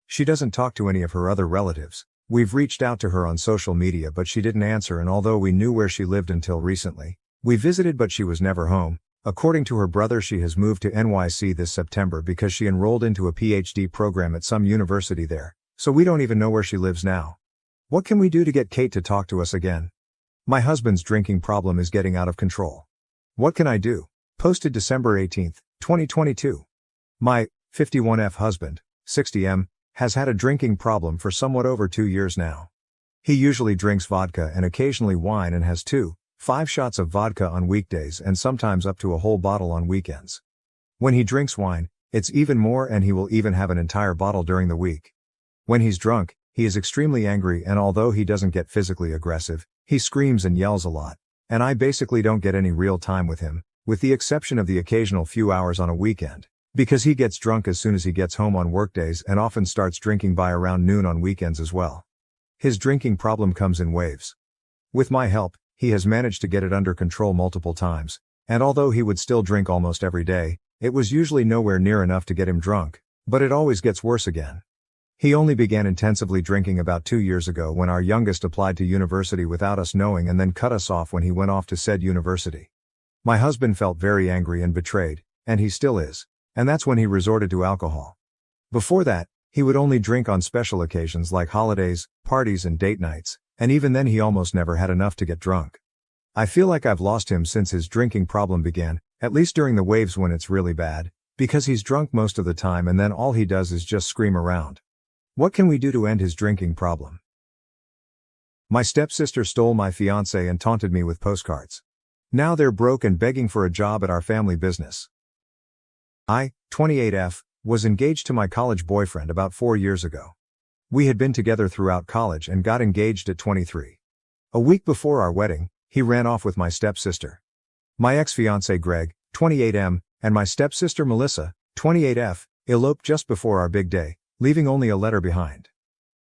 She doesn't talk to any of her other relatives, We've reached out to her on social media but she didn't answer, and although we knew where she lived until recently, we visited but she was never home. According to her brother, she has moved to NYC this September because she enrolled into a PhD program at some university there, so we don't even know where she lives now. What can we do to get Kate to talk to us again? My husband's drinking problem is getting out of control. What can I do? Posted December 18, 2022. My 51F husband, 60M, has had a drinking problem for somewhat over 2 years now. He usually drinks vodka and occasionally wine and has 5 shots of vodka on weekdays and sometimes up to a whole bottle on weekends. When he drinks wine, it's even more, and he will even have an entire bottle during the week. When he's drunk, he is extremely angry, and although he doesn't get physically aggressive, he screams and yells a lot, and I basically don't get any real time with him, with the exception of the occasional few hours on a weekend, because he gets drunk as soon as he gets home on workdays and often starts drinking by around noon on weekends as well. His drinking problem comes in waves. With my help, he has managed to get it under control multiple times, and although he would still drink almost every day, it was usually nowhere near enough to get him drunk, but it always gets worse again. He only began intensively drinking about 2 years ago when our youngest applied to university without us knowing, and then cut us off when he went off to said university. My husband felt very angry and betrayed, and he still is, and that's when he resorted to alcohol. Before that, he would only drink on special occasions like holidays, parties and date nights, and even then he almost never had enough to get drunk. I feel like I've lost him since his drinking problem began, at least during the waves when it's really bad, because he's drunk most of the time and then all he does is just scream around. What can we do to end his drinking problem? My stepsister stole my fiancé and taunted me with postcards. Now they're broke and begging for a job at our family business. I, 28F, was engaged to my college boyfriend about 4 years ago. We had been together throughout college and got engaged at 23. A week before our wedding, he ran off with my stepsister. My ex-fiancé Greg, 28M, and my stepsister Melissa, 28F, eloped just before our big day, leaving only a letter behind.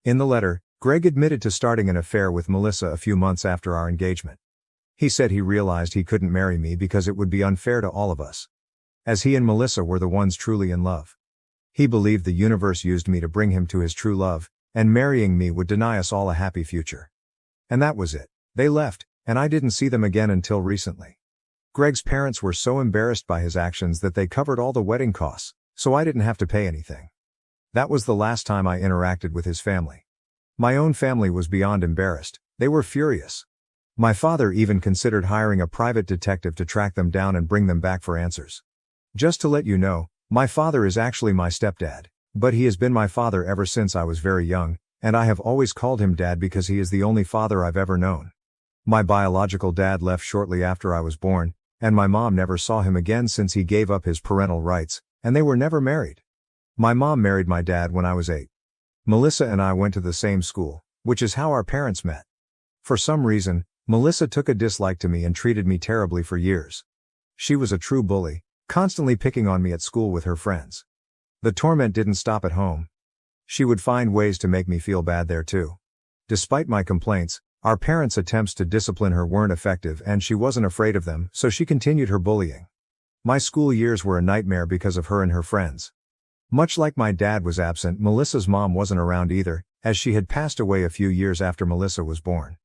In the letter, Greg admitted to starting an affair with Melissa a few months after our engagement. He said he realized he couldn't marry me because it would be unfair to all of us, as he and Melissa were the ones truly in love. He believed the universe used me to bring him to his true love, and marrying me would deny us all a happy future. And that was it. They left, and I didn't see them again until recently. Greg's parents were so embarrassed by his actions that they covered all the wedding costs, so I didn't have to pay anything. That was the last time I interacted with his family. My own family was beyond embarrassed. They were furious. My father even considered hiring a private detective to track them down and bring them back for answers. Just to let you know, my father is actually my stepdad, but he has been my father ever since I was very young, and I have always called him Dad because he is the only father I've ever known. My biological dad left shortly after I was born, and my mom never saw him again since he gave up his parental rights, and they were never married. My mom married my dad when I was 8. Melissa and I went to the same school, which is how our parents met. For some reason, Melissa took a dislike to me and treated me terribly for years. She was a true bully, constantly picking on me at school with her friends. The torment didn't stop at home. She would find ways to make me feel bad there too. Despite my complaints, our parents' attempts to discipline her weren't effective and she wasn't afraid of them, so she continued her bullying. My school years were a nightmare because of her and her friends. Much like my dad was absent, Melissa's mom wasn't around either, as she had passed away a few years after Melissa was born.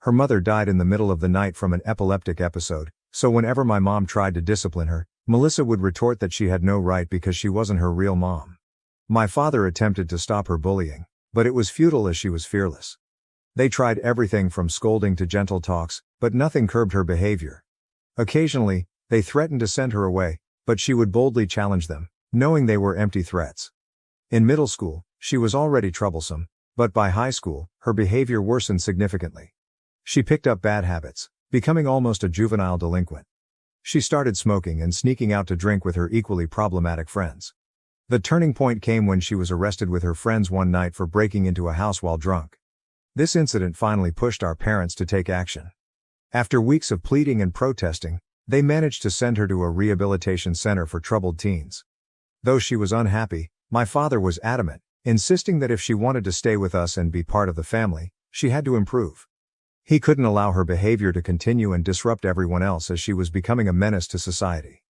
Her mother died in the middle of the night from an epileptic episode, so whenever my mom tried to discipline her, Melissa would retort that she had no right because she wasn't her real mom. My father attempted to stop her bullying, but it was futile as she was fearless. They tried everything from scolding to gentle talks, but nothing curbed her behavior. Occasionally, they threatened to send her away, but she would boldly challenge them, knowing they were empty threats. In middle school, she was already troublesome, but by high school, her behavior worsened significantly. She picked up bad habits, becoming almost a juvenile delinquent. She started smoking and sneaking out to drink with her equally problematic friends. The turning point came when she was arrested with her friends one night for breaking into a house while drunk. This incident finally pushed our parents to take action. After weeks of pleading and protesting, they managed to send her to a rehabilitation center for troubled teens. Though she was unhappy, my father was adamant, insisting that if she wanted to stay with us and be part of the family, she had to improve. He couldn't allow her behavior to continue and disrupt everyone else as she was becoming a menace to society.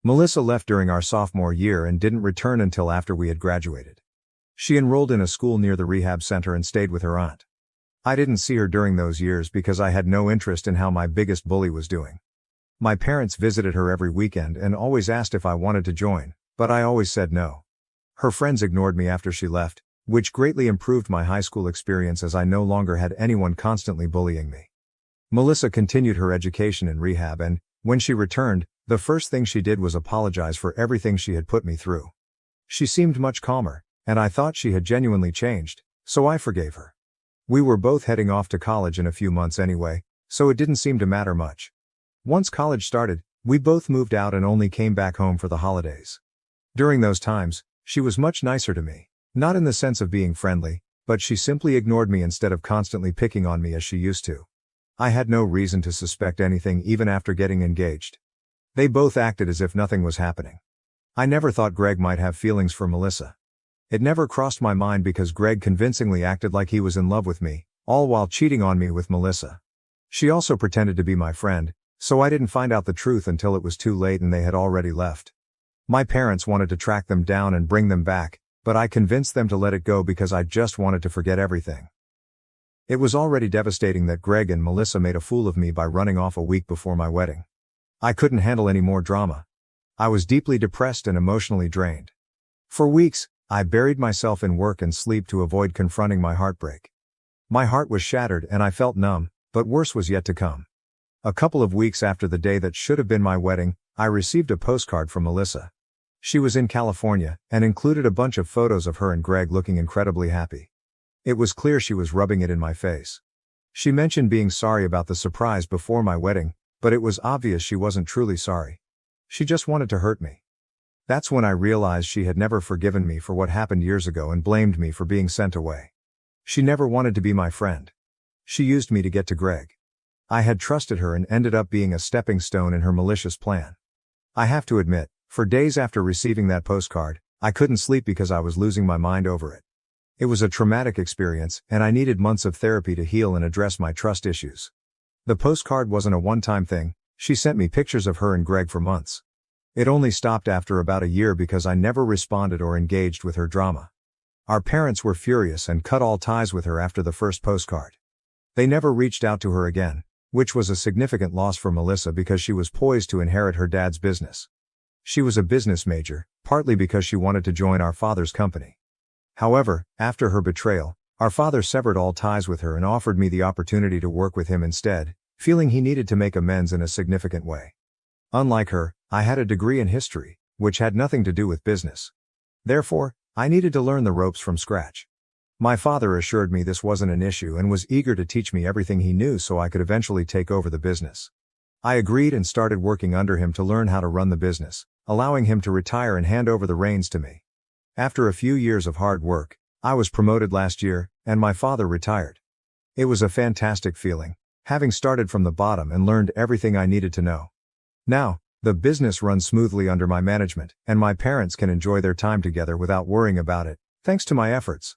Melissa left during our sophomore year and didn't return until after we had graduated. She enrolled in a school near the rehab center and stayed with her aunt. I didn't see her during those years because I had no interest in how my biggest bully was doing. My parents visited her every weekend and always asked if I wanted to join, but I always said no. Her friends ignored me after she left, which greatly improved my high school experience as I no longer had anyone constantly bullying me. Melissa continued her education in rehab and, when she returned, the first thing she did was apologize for everything she had put me through. She seemed much calmer, and I thought she had genuinely changed, so I forgave her. We were both heading off to college in a few months anyway, so it didn't seem to matter much. Once college started, we both moved out and only came back home for the holidays. During those times, she was much nicer to me, not in the sense of being friendly, but she simply ignored me instead of constantly picking on me as she used to. I had no reason to suspect anything even after getting engaged. They both acted as if nothing was happening. I never thought Greg might have feelings for Melissa. It never crossed my mind because Greg convincingly acted like he was in love with me, all while cheating on me with Melissa. She also pretended to be my friend, so I didn't find out the truth until it was too late and they had already left. My parents wanted to track them down and bring them back, but I convinced them to let it go because I just wanted to forget everything. It was already devastating that Greg and Melissa made a fool of me by running off a week before my wedding. I couldn't handle any more drama. I was deeply depressed and emotionally drained. For weeks, I buried myself in work and sleep to avoid confronting my heartbreak. My heart was shattered and I felt numb, but worse was yet to come. A couple of weeks after the day that should have been my wedding, I received a postcard from Melissa. She was in California, and included a bunch of photos of her and Greg looking incredibly happy. It was clear she was rubbing it in my face. She mentioned being sorry about the surprise before my wedding, but it was obvious she wasn't truly sorry. She just wanted to hurt me. That's when I realized she had never forgiven me for what happened years ago and blamed me for being sent away. She never wanted to be my friend. She used me to get to Greg. I had trusted her and ended up being a stepping stone in her malicious plan. I have to admit, for days after receiving that postcard, I couldn't sleep because I was losing my mind over it. It was a traumatic experience, and I needed months of therapy to heal and address my trust issues. The postcard wasn't a one-time thing. She sent me pictures of her and Greg for months. It only stopped after about a year because I never responded or engaged with her drama. Our parents were furious and cut all ties with her after the first postcard. They never reached out to her again, which was a significant loss for Melissa because she was poised to inherit her dad's business. She was a business major, partly because she wanted to join our father's company. However, after her betrayal, our father severed all ties with her and offered me the opportunity to work with him instead, feeling he needed to make amends in a significant way. Unlike her, I had a degree in history, which had nothing to do with business. Therefore, I needed to learn the ropes from scratch. My father assured me this wasn't an issue and was eager to teach me everything he knew so I could eventually take over the business. I agreed and started working under him to learn how to run the business, allowing him to retire and hand over the reins to me. After a few years of hard work, I was promoted last year, and my father retired. It was a fantastic feeling, having started from the bottom and learned everything I needed to know. Now, the business runs smoothly under my management, and my parents can enjoy their time together without worrying about it, thanks to my efforts.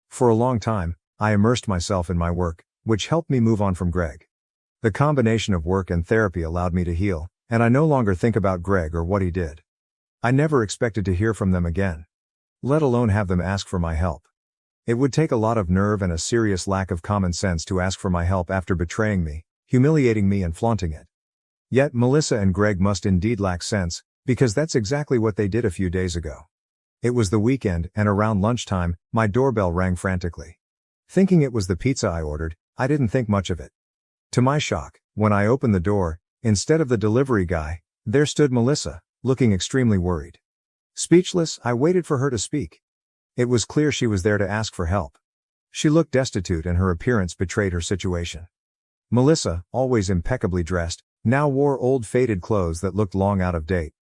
For a long time, I immersed myself in my work, which helped me move on from Greg. The combination of work and therapy allowed me to heal, and I no longer think about Greg or what he did. I never expected to hear from them again, let alone have them ask for my help. It would take a lot of nerve and a serious lack of common sense to ask for my help after betraying me, humiliating me and flaunting it. Yet Melissa and Greg must indeed lack sense, because that's exactly what they did a few days ago. It was the weekend, and around lunchtime, my doorbell rang frantically. Thinking it was the pizza I ordered, I didn't think much of it. To my shock, when I opened the door, instead of the delivery guy, there stood Melissa, looking extremely worried. Speechless, I waited for her to speak. It was clear she was there to ask for help. She looked destitute and her appearance betrayed her situation. Melissa, always impeccably dressed, now wore old faded clothes that looked long out of date.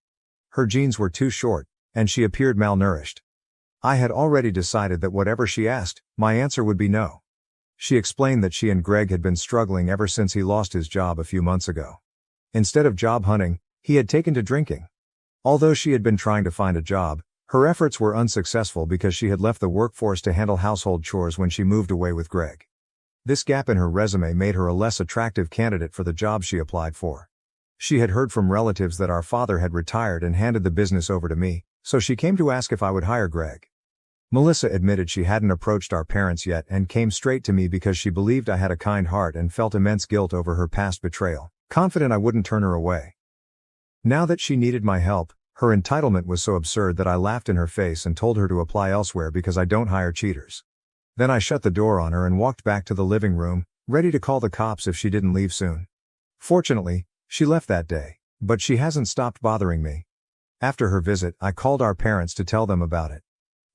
Her jeans were too short, and she appeared malnourished. I had already decided that whatever she asked, my answer would be no. She explained that she and Greg had been struggling ever since he lost his job a few months ago. Instead of job hunting, he had taken to drinking. Although she had been trying to find a job, her efforts were unsuccessful because she had left the workforce to handle household chores when she moved away with Greg. This gap in her resume made her a less attractive candidate for the job she applied for. She had heard from relatives that our father had retired and handed the business over to me, so she came to ask if I would hire Greg. Melissa admitted she hadn't approached our parents yet and came straight to me because she believed I had a kind heart and felt immense guilt over her past betrayal, confident I wouldn't turn her away. Now that she needed my help, her entitlement was so absurd that I laughed in her face and told her to apply elsewhere because I don't hire cheaters. Then I shut the door on her and walked back to the living room, ready to call the cops if she didn't leave soon. Fortunately, she left that day, but she hasn't stopped bothering me. After her visit, I called our parents to tell them about it.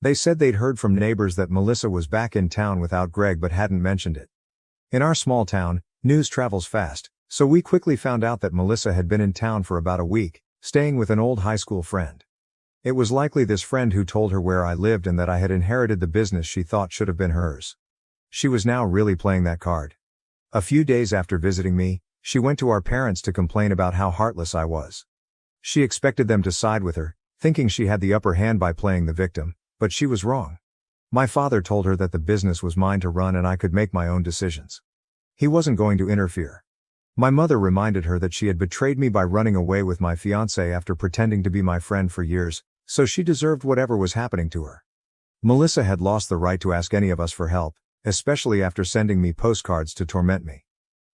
They said they'd heard from neighbors that Melissa was back in town without Greg but hadn't mentioned it. In our small town, news travels fast, so we quickly found out that Melissa had been in town for about a week, staying with an old high school friend. It was likely this friend who told her where I lived and that I had inherited the business she thought should have been hers. She was now really playing that card. A few days after visiting me, she went to our parents to complain about how heartless I was. She expected them to side with her, thinking she had the upper hand by playing the victim, but she was wrong. My father told her that the business was mine to run and I could make my own decisions. He wasn't going to interfere. My mother reminded her that she had betrayed me by running away with my fiancé after pretending to be my friend for years, so she deserved whatever was happening to her. Melissa had lost the right to ask any of us for help, especially after sending me postcards to torment me.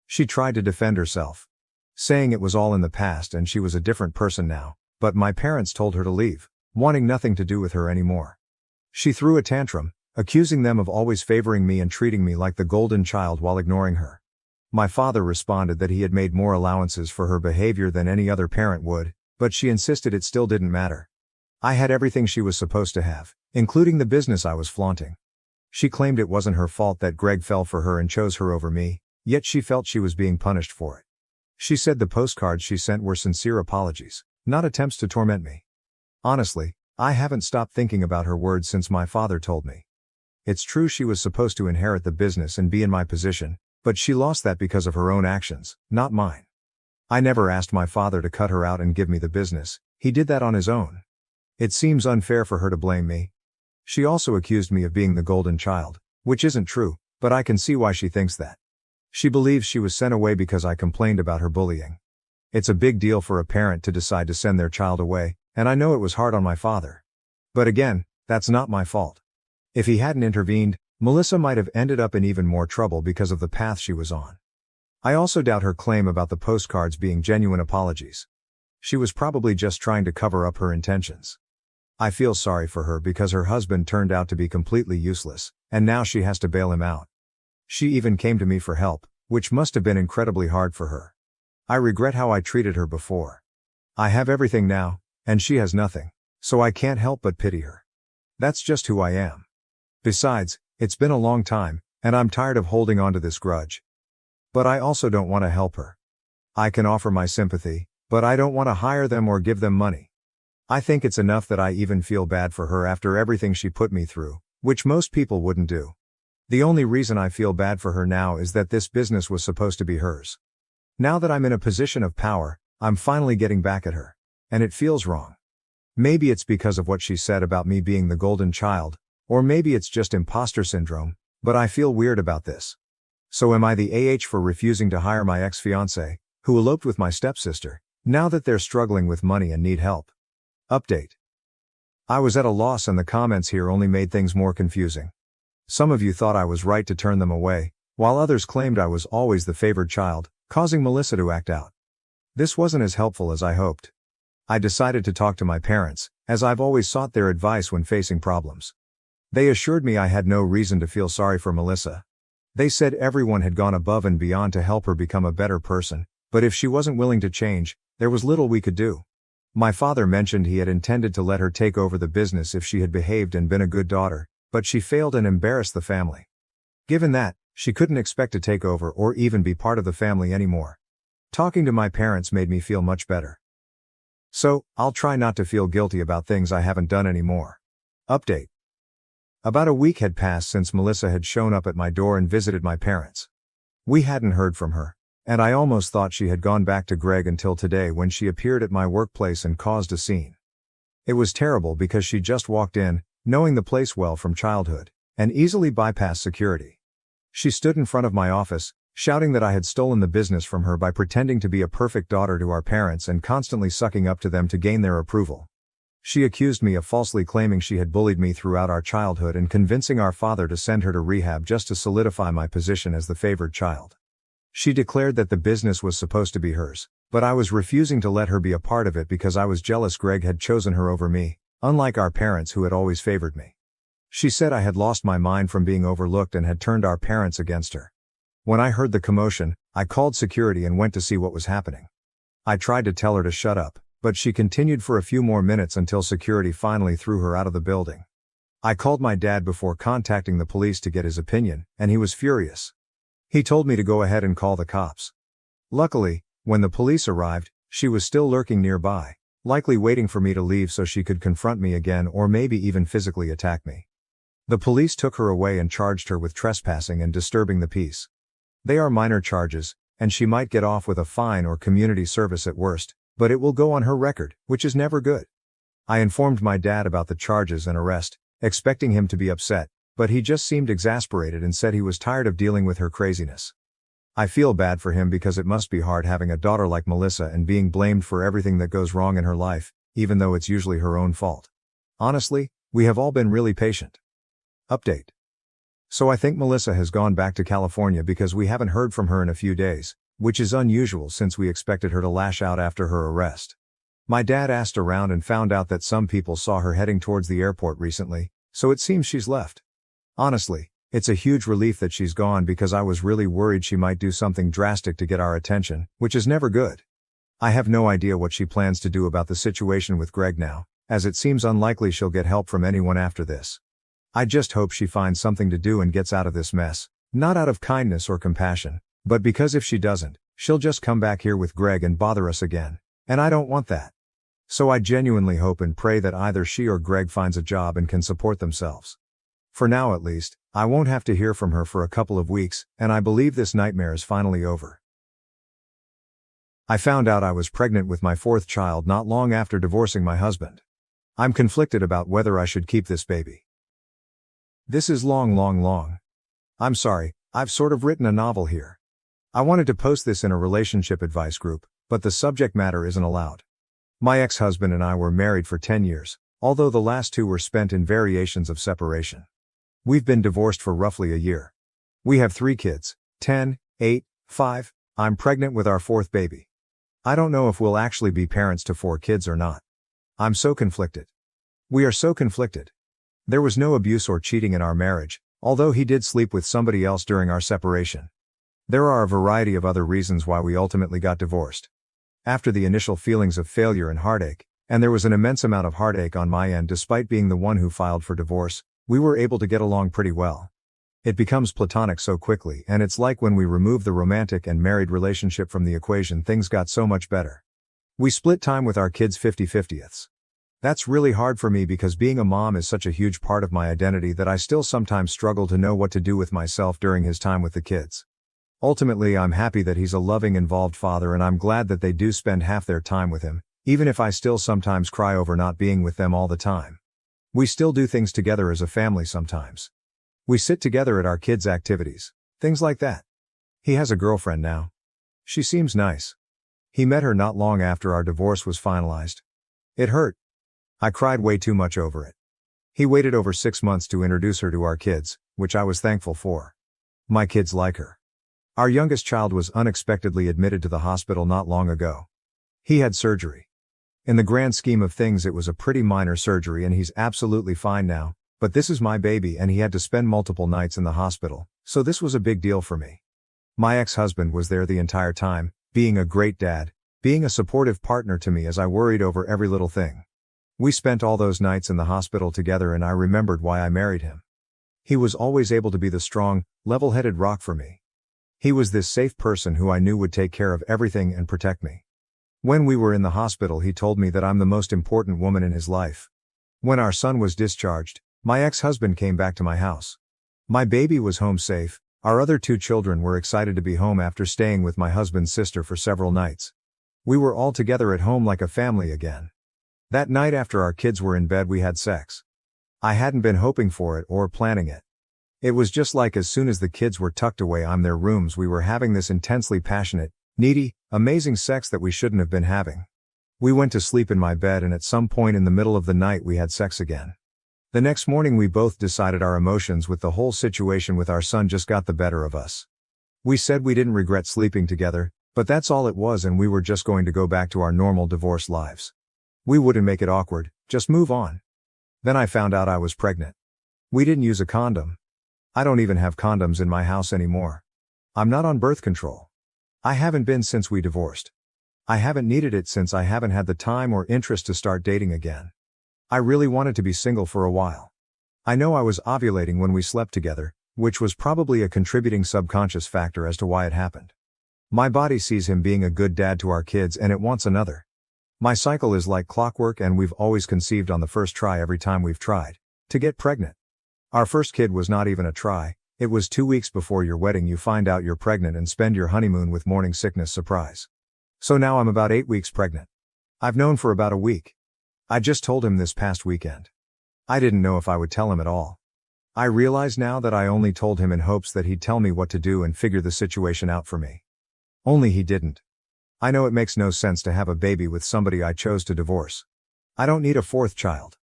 She tried to defend herself, saying it was all in the past and she was a different person now, but my parents told her to leave, wanting nothing to do with her anymore. She threw a tantrum, accusing them of always favoring me and treating me like the golden child while ignoring her. My father responded that he had made more allowances for her behavior than any other parent would, but she insisted it still didn't matter. I had everything she was supposed to have, including the business I was flaunting. She claimed it wasn't her fault that Greg fell for her and chose her over me, yet she felt she was being punished for it. She said the postcards she sent were sincere apologies, not attempts to torment me. Honestly, I haven't stopped thinking about her words since my father told me. It's true she was supposed to inherit the business and be in my position, but she lost that because of her own actions, not mine. I never asked my father to cut her out and give me the business, he did that on his own. It seems unfair for her to blame me. She also accused me of being the golden child, which isn't true, but I can see why she thinks that. She believes she was sent away because I complained about her bullying. It's a big deal for a parent to decide to send their child away, and I know it was hard on my father. But again, that's not my fault. If he hadn't intervened, Melissa might have ended up in even more trouble because of the path she was on. I also doubt her claim about the postcards being genuine apologies. She was probably just trying to cover up her intentions. I feel sorry for her because her husband turned out to be completely useless, and now she has to bail him out. She even came to me for help, which must have been incredibly hard for her. I regret how I treated her before. I have everything now, and she has nothing, so I can't help but pity her. That's just who I am. Besides, it's been a long time, and I'm tired of holding on to this grudge. But I also don't want to help her. I can offer my sympathy, but I don't want to hire them or give them money. I think it's enough that I even feel bad for her after everything she put me through, which most people wouldn't do. The only reason I feel bad for her now is that this business was supposed to be hers. Now that I'm in a position of power, I'm finally getting back at her. And it feels wrong. Maybe it's because of what she said about me being the golden child, or maybe it's just imposter syndrome, but I feel weird about this. So am I the AH for refusing to hire my ex-fiancé, who eloped with my stepsister, now that they're struggling with money and need help? Update. I was at a loss and the comments here only made things more confusing. Some of you thought I was right to turn them away, while others claimed I was always the favored child, causing Melissa to act out. This wasn't as helpful as I hoped. I decided to talk to my parents, as I've always sought their advice when facing problems. They assured me I had no reason to feel sorry for Melissa. They said everyone had gone above and beyond to help her become a better person, but if she wasn't willing to change, there was little we could do. My father mentioned he had intended to let her take over the business if she had behaved and been a good daughter, but she failed and embarrassed the family. Given that, she couldn't expect to take over or even be part of the family anymore. Talking to my parents made me feel much better. So, I'll try not to feel guilty about things I haven't done anymore. Update. About a week had passed since Melissa had shown up at my door and visited my parents. We hadn't heard from her, and I almost thought she had gone back to Greg until today when she appeared at my workplace and caused a scene. It was terrible because she just walked in, knowing the place well from childhood, and easily bypassed security. She stood in front of my office, shouting that I had stolen the business from her by pretending to be a perfect daughter to our parents and constantly sucking up to them to gain their approval. She accused me of falsely claiming she had bullied me throughout our childhood and convincing our father to send her to rehab just to solidify my position as the favored child. She declared that the business was supposed to be hers, but I was refusing to let her be a part of it because I was jealous Greg had chosen her over me, unlike our parents who had always favored me. She said I had lost my mind from being overlooked and had turned our parents against her. When I heard the commotion, I called security and went to see what was happening. I tried to tell her to shut up, but she continued for a few more minutes until security finally threw her out of the building. I called my dad before contacting the police to get his opinion, and he was furious. He told me to go ahead and call the cops. Luckily, when the police arrived, she was still lurking nearby, likely waiting for me to leave so she could confront me again or maybe even physically attack me. The police took her away and charged her with trespassing and disturbing the peace. They are minor charges, and she might get off with a fine or community service at worst, but it will go on her record, which is never good. I informed my dad about the charges and arrest, expecting him to be upset, but he just seemed exasperated and said he was tired of dealing with her craziness. I feel bad for him because it must be hard having a daughter like Melissa and being blamed for everything that goes wrong in her life, even though it's usually her own fault. Honestly, we have all been really patient. Update. So I think Melissa has gone back to California because we haven't heard from her in a few days, which is unusual since we expected her to lash out after her arrest. My dad asked around and found out that some people saw her heading towards the airport recently, so it seems she's left. Honestly, it's a huge relief that she's gone because I was really worried she might do something drastic to get our attention, which is never good. I have no idea what she plans to do about the situation with Greg now, as it seems unlikely she'll get help from anyone after this. I just hope she finds something to do and gets out of this mess, not out of kindness or compassion, but because if she doesn't, she'll just come back here with Greg and bother us again, and I don't want that. So I genuinely hope and pray that either she or Greg finds a job and can support themselves. For now at least, I won't have to hear from her for a couple of weeks, and I believe this nightmare is finally over. I found out I was pregnant with my fourth child not long after divorcing my husband. I'm conflicted about whether I should keep this baby. This is long. I'm sorry, I've sort of written a novel here. I wanted to post this in a relationship advice group, but the subject matter isn't allowed. My ex-husband and I were married for 10 years, although the last 2 were spent in variations of separation. We've been divorced for roughly a year. We have 3 kids, 10, 8, 5, I'm pregnant with our 4th baby. I don't know if we'll actually be parents to 4 kids or not. I'm so conflicted. We are so conflicted. There was no abuse or cheating in our marriage, although he did sleep with somebody else during our separation. There are a variety of other reasons why we ultimately got divorced. After the initial feelings of failure and heartache, and there was an immense amount of heartache on my end despite being the one who filed for divorce, we were able to get along pretty well. It becomes platonic so quickly, and it's like when we removed the romantic and married relationship from the equation, things got so much better. We split time with our kids 50-50ths. That's really hard for me because being a mom is such a huge part of my identity that I still sometimes struggle to know what to do with myself during his time with the kids. Ultimately, I'm happy that he's a loving, involved father, and I'm glad that they do spend half their time with him, even if I still sometimes cry over not being with them all the time. We still do things together as a family sometimes. We sit together at our kids' activities, things like that. He has a girlfriend now. She seems nice. He met her not long after our divorce was finalized. It hurt. I cried way too much over it. He waited over 6 months to introduce her to our kids, which I was thankful for. My kids like her. Our youngest child was unexpectedly admitted to the hospital not long ago. He had surgery. In the grand scheme of things, it was a pretty minor surgery and he's absolutely fine now, but this is my baby and he had to spend multiple nights in the hospital, so this was a big deal for me. My ex-husband was there the entire time, being a great dad, being a supportive partner to me as I worried over every little thing. We spent all those nights in the hospital together and I remembered why I married him. He was always able to be the strong, level-headed rock for me. He was this safe person who I knew would take care of everything and protect me. When we were in the hospital, he told me that I'm the most important woman in his life. When our son was discharged, my ex-husband came back to my house. My baby was home safe, our other 2 children were excited to be home after staying with my husband's sister for several nights. We were all together at home like a family again. That night after our kids were in bed, we had sex. I hadn't been hoping for it or planning it. It was just like as soon as the kids were tucked away in their rooms, we were having this intensely passionate, needy, amazing sex that we shouldn't have been having. We went to sleep in my bed and at some point in the middle of the night we had sex again. The next morning we both decided our emotions with the whole situation with our son just got the better of us. We said we didn't regret sleeping together, but that's all it was and we were just going to go back to our normal divorced lives. We wouldn't make it awkward, just move on. Then I found out I was pregnant. We didn't use a condom. I don't even have condoms in my house anymore. I'm not on birth control. I haven't been since we divorced. I haven't needed it since I haven't had the time or interest to start dating again. I really wanted to be single for a while. I know I was ovulating when we slept together, which was probably a contributing subconscious factor as to why it happened. My body sees him being a good dad to our kids and it wants another. My cycle is like clockwork and we've always conceived on the first try every time we've tried to get pregnant. Our first kid was not even a try, it was 2 weeks before your wedding you find out you're pregnant and spend your honeymoon with morning sickness surprise. So now I'm about 8 weeks pregnant. I've known for about a week. I just told him this past weekend. I didn't know if I would tell him at all. I realize now that I only told him in hopes that he'd tell me what to do and figure the situation out for me. Only he didn't. I know it makes no sense to have a baby with somebody I chose to divorce. I don't need a fourth child.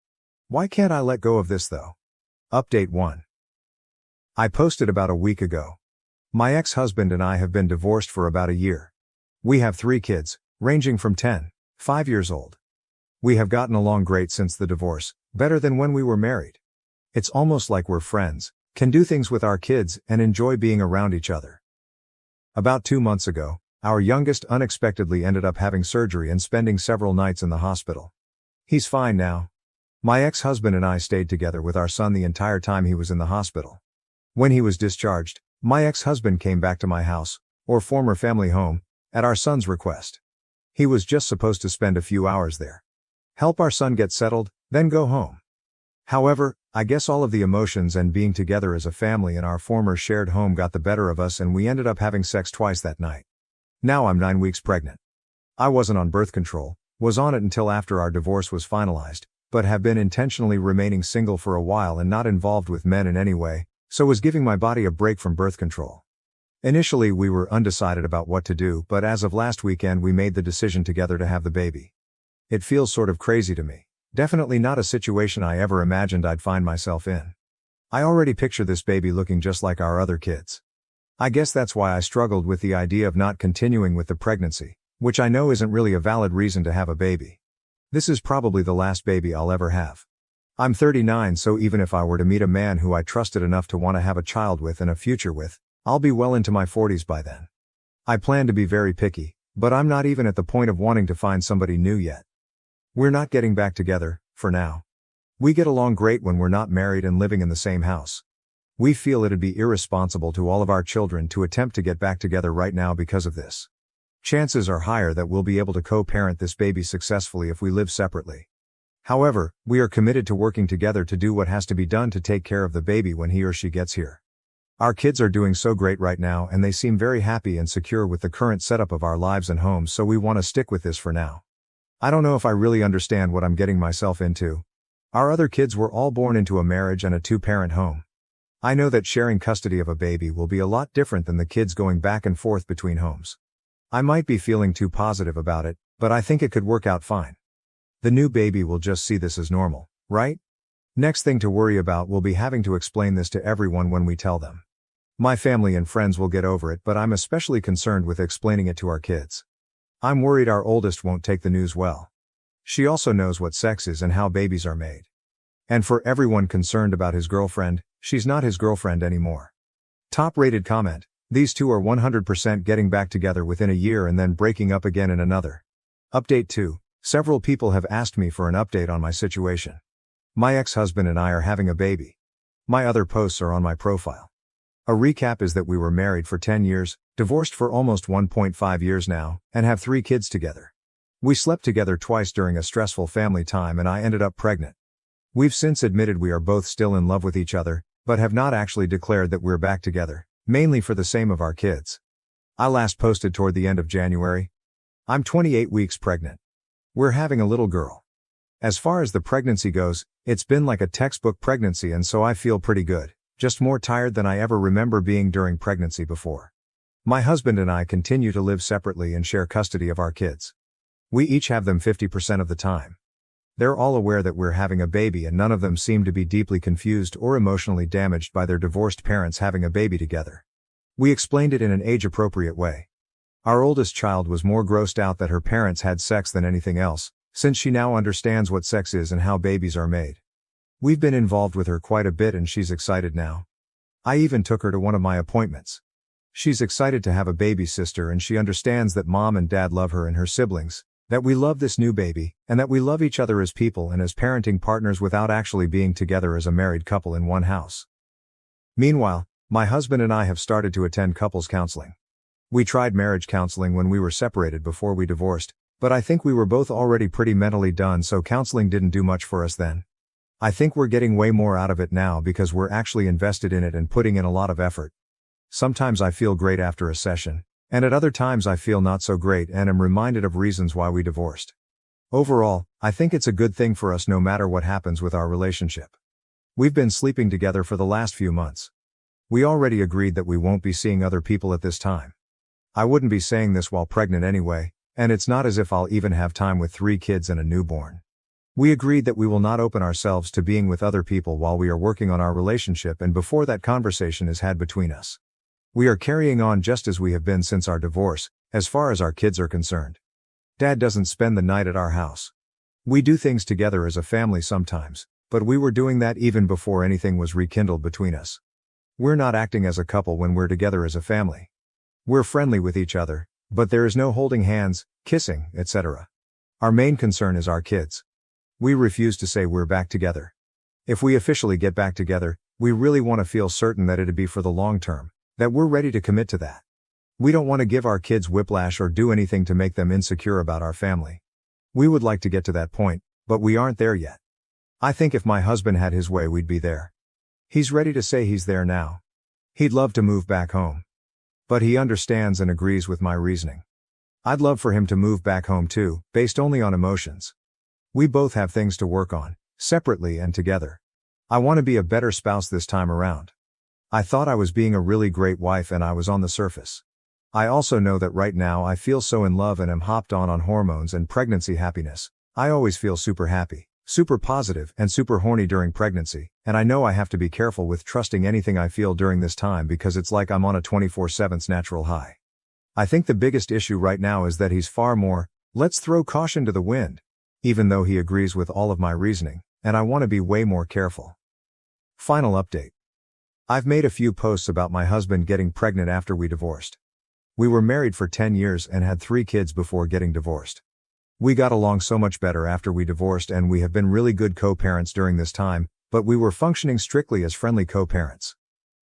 Why can't I let go of this though? Update 1. I posted about a week ago. My ex-husband and I have been divorced for about a year. We have 3 kids, ranging from 10, 5 years old. We have gotten along great since the divorce, better than when we were married. It's almost like we're friends, can do things with our kids, and enjoy being around each other. About 2 months ago, our youngest unexpectedly ended up having surgery and spending several nights in the hospital. He's fine now. My ex-husband and I stayed together with our son the entire time he was in the hospital. When he was discharged, my ex-husband came back to my house, or former family home, at our son's request. He was just supposed to spend a few hours there. Help our son get settled, then go home. However, I guess all of the emotions and being together as a family in our former shared home got the better of us and we ended up having sex twice that night. Now I'm 9 weeks pregnant. I wasn't on birth control, was on it until after our divorce was finalized, but have been intentionally remaining single for a while and not involved with men in any way, so was giving my body a break from birth control. Initially we were undecided about what to do, but as of last weekend we made the decision together to have the baby. It feels sort of crazy to me. Definitely not a situation I ever imagined I'd find myself in. I already picture this baby looking just like our other kids. I guess that's why I struggled with the idea of not continuing with the pregnancy, which I know isn't really a valid reason to have a baby. This is probably the last baby I'll ever have. I'm 39, so even if I were to meet a man who I trusted enough to want to have a child with and a future with, I'll be well into my 40s by then. I plan to be very picky, but I'm not even at the point of wanting to find somebody new yet. We're not getting back together, for now. We get along great when we're not married and living in the same house. We feel it'd be irresponsible to all of our children to attempt to get back together right now because of this. Chances are higher that we'll be able to co-parent this baby successfully if we live separately. However, we are committed to working together to do what has to be done to take care of the baby when he or she gets here. Our kids are doing so great right now and they seem very happy and secure with the current setup of our lives and homes, so we want to stick with this for now. I don't know if I really understand what I'm getting myself into. Our other kids were all born into a marriage and a 2-parent home. I know that sharing custody of a baby will be a lot different than the kids going back and forth between homes. I might be feeling too positive about it, but I think it could work out fine. The new baby will just see this as normal, right? Next thing to worry about will be having to explain this to everyone when we tell them. My family and friends will get over it, but I'm especially concerned with explaining it to our kids. I'm worried our oldest won't take the news well. She also knows what sex is and how babies are made. And for everyone concerned about his girlfriend, she's not his girlfriend anymore. Top-rated comment: these two are 100% getting back together within a year and then breaking up again in another. Update 2. Several people have asked me for an update on my situation. My ex-husband and I are having a baby. My other posts are on my profile. A recap is that we were married for 10 years, divorced for almost 1.5 years now, and have 3 kids together. We slept together twice during a stressful family time and I ended up pregnant. We've since admitted we are both still in love with each other, but have not actually declared that we're back together, mainly for the same of our kids. I last posted toward the end of January. I'm 28 weeks pregnant. We're having a little girl. As far as the pregnancy goes, it's been like a textbook pregnancy and so I feel pretty good, just more tired than I ever remember being during pregnancy before. My husband and I continue to live separately and share custody of our kids. We each have them 50% of the time. They're all aware that we're having a baby and none of them seem to be deeply confused or emotionally damaged by their divorced parents having a baby together. We explained it in an age-appropriate way. Our oldest child was more grossed out that her parents had sex than anything else, since she now understands what sex is and how babies are made. We've been involved with her quite a bit and she's excited now. I even took her to one of my appointments. She's excited to have a baby sister and she understands that mom and dad love her and her siblings, that we love this new baby, and that we love each other as people and as parenting partners without actually being together as a married couple in one house. Meanwhile, my husband and I have started to attend couples counseling. We tried marriage counseling when we were separated before we divorced, but I think we were both already pretty mentally done, so counseling didn't do much for us then. I think we're getting way more out of it now because we're actually invested in it and putting in a lot of effort. Sometimes I feel great after a session, and at other times I feel not so great and am reminded of reasons why we divorced. Overall, I think it's a good thing for us no matter what happens with our relationship. We've been sleeping together for the last few months. We already agreed that we won't be seeing other people at this time. I wouldn't be saying this while pregnant anyway, and it's not as if I'll even have time with 3 kids and a newborn. We agreed that we will not open ourselves to being with other people while we are working on our relationship and before that conversation is had between us. We are carrying on just as we have been since our divorce, as far as our kids are concerned. Dad doesn't spend the night at our house. We do things together as a family sometimes, but we were doing that even before anything was rekindled between us. We're not acting as a couple when we're together as a family. We're friendly with each other, but there is no holding hands, kissing, etc. Our main concern is our kids. We refuse to say we're back together. If we officially get back together, we really want to feel certain that it'd be for the long term, that we're ready to commit to that. We don't want to give our kids whiplash or do anything to make them insecure about our family. We would like to get to that point, but we aren't there yet. I think if my husband had his way, we'd be there. He's ready to say he's there now. He'd love to move back home. But he understands and agrees with my reasoning. I'd love for him to move back home too, based only on emotions. We both have things to work on, separately and together. I want to be a better spouse this time around. I thought I was being a really great wife and I was on the surface. I also know that right now I feel so in love and am hopped on hormones and pregnancy happiness. I always feel super happy, super positive, and super horny during pregnancy, and I know I have to be careful with trusting anything I feel during this time because it's like I'm on a 24/7 natural high. I think the biggest issue right now is that he's far more, let's throw caution to the wind, even though he agrees with all of my reasoning, and I want to be way more careful. Final update. I've made a few posts about my husband getting pregnant after we divorced. We were married for 10 years and had 3 kids before getting divorced. We got along so much better after we divorced and we have been really good co-parents during this time, but we were functioning strictly as friendly co-parents.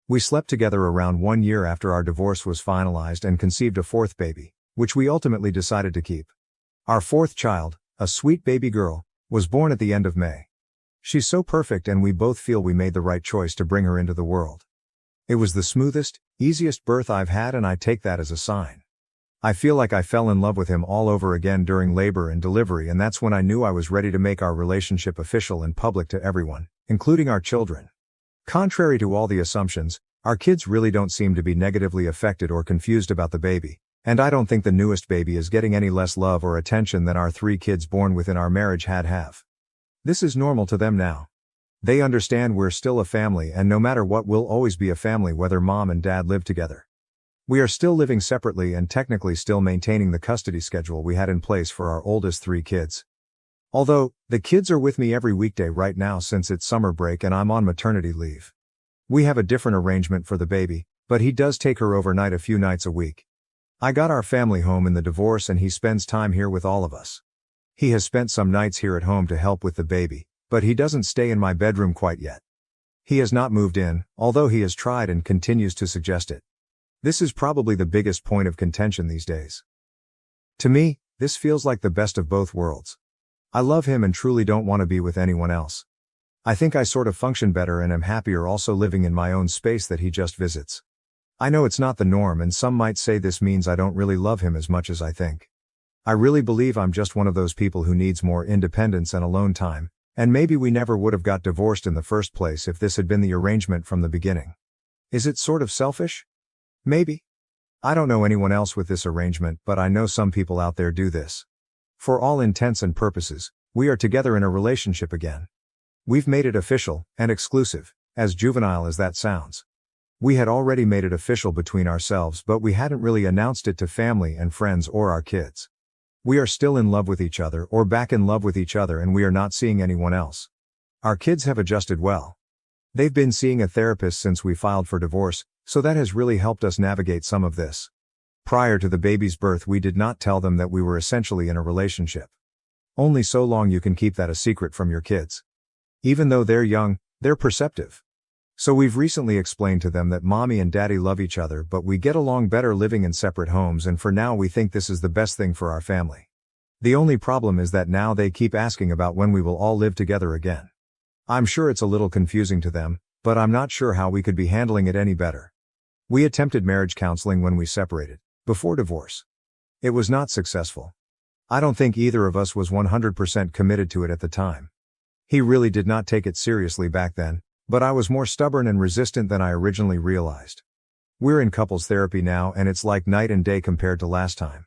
We slept together around 1 year after our divorce was finalized and conceived a 4th baby, which we ultimately decided to keep. Our 4th child, a sweet baby girl, was born at the end of May. She's so perfect and we both feel we made the right choice to bring her into the world. It was the smoothest, easiest birth I've had and I take that as a sign. I feel like I fell in love with him all over again during labor and delivery, and that's when I knew I was ready to make our relationship official and public to everyone, including our children. Contrary to all the assumptions, our kids really don't seem to be negatively affected or confused about the baby, and I don't think the newest baby is getting any less love or attention than our 3 kids born within our marriage have. This is normal to them now. They understand we're still a family and no matter what we'll always be a family whether mom and dad live together. We are still living separately and technically still maintaining the custody schedule we had in place for our oldest 3 kids. Although, the kids are with me every weekday right now since it's summer break and I'm on maternity leave. We have a different arrangement for the baby, but he does take her overnight a few nights a week. I got our family home in the divorce and he spends time here with all of us. He has spent some nights here at home to help with the baby, but he doesn't stay in my bedroom quite yet. He has not moved in, although he has tried and continues to suggest it. This is probably the biggest point of contention these days. To me, this feels like the best of both worlds. I love him and truly don't want to be with anyone else. I think I sort of function better and am happier also living in my own space that he just visits. I know it's not the norm and some might say this means I don't really love him as much as I think. I really believe I'm just one of those people who needs more independence and alone time, and maybe we never would have got divorced in the first place if this had been the arrangement from the beginning. Is it sort of selfish? Maybe. I don't know anyone else with this arrangement, but I know some people out there do this. For all intents and purposes, we are together in a relationship again. We've made it official and exclusive, as juvenile as that sounds. We had already made it official between ourselves, but we hadn't really announced it to family and friends or our kids. We are still in love with each other or back in love with each other, and we are not seeing anyone else. Our kids have adjusted well. They've been seeing a therapist since we filed for divorce, so that has really helped us navigate some of this. Prior to the baby's birth, we did not tell them that we were essentially in a relationship. Only so long you can keep that a secret from your kids. Even though they're young, they're perceptive. So we've recently explained to them that mommy and daddy love each other, but we get along better living in separate homes, and for now we think this is the best thing for our family. The only problem is that now they keep asking about when we will all live together again. I'm sure it's a little confusing to them, but I'm not sure how we could be handling it any better. We attempted marriage counseling when we separated, before divorce. It was not successful. I don't think either of us was 100% committed to it at the time. He really did not take it seriously back then, but I was more stubborn and resistant than I originally realized. We're in couples therapy now, and it's like night and day compared to last time.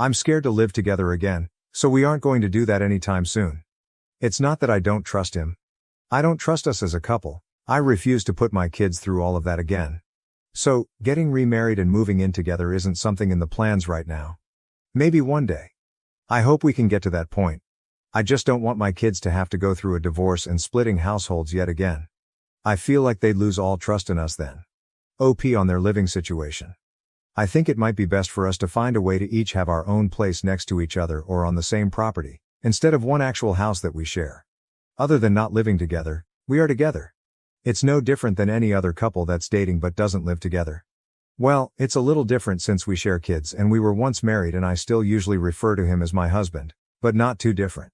I'm scared to live together again, so we aren't going to do that anytime soon. It's not that I don't trust him. I don't trust us as a couple. I refuse to put my kids through all of that again. So, getting remarried and moving in together isn't something in the plans right now. Maybe one day. I hope we can get to that point. I just don't want my kids to have to go through a divorce and splitting households yet again. I feel like they'd lose all trust in us then. OP on their living situation. I think it might be best for us to find a way to each have our own place next to each other or on the same property, instead of one actual house that we share. Other than not living together, we are together. It's no different than any other couple that's dating but doesn't live together. Well, it's a little different since we share kids and we were once married, and I still usually refer to him as my husband, but not too different.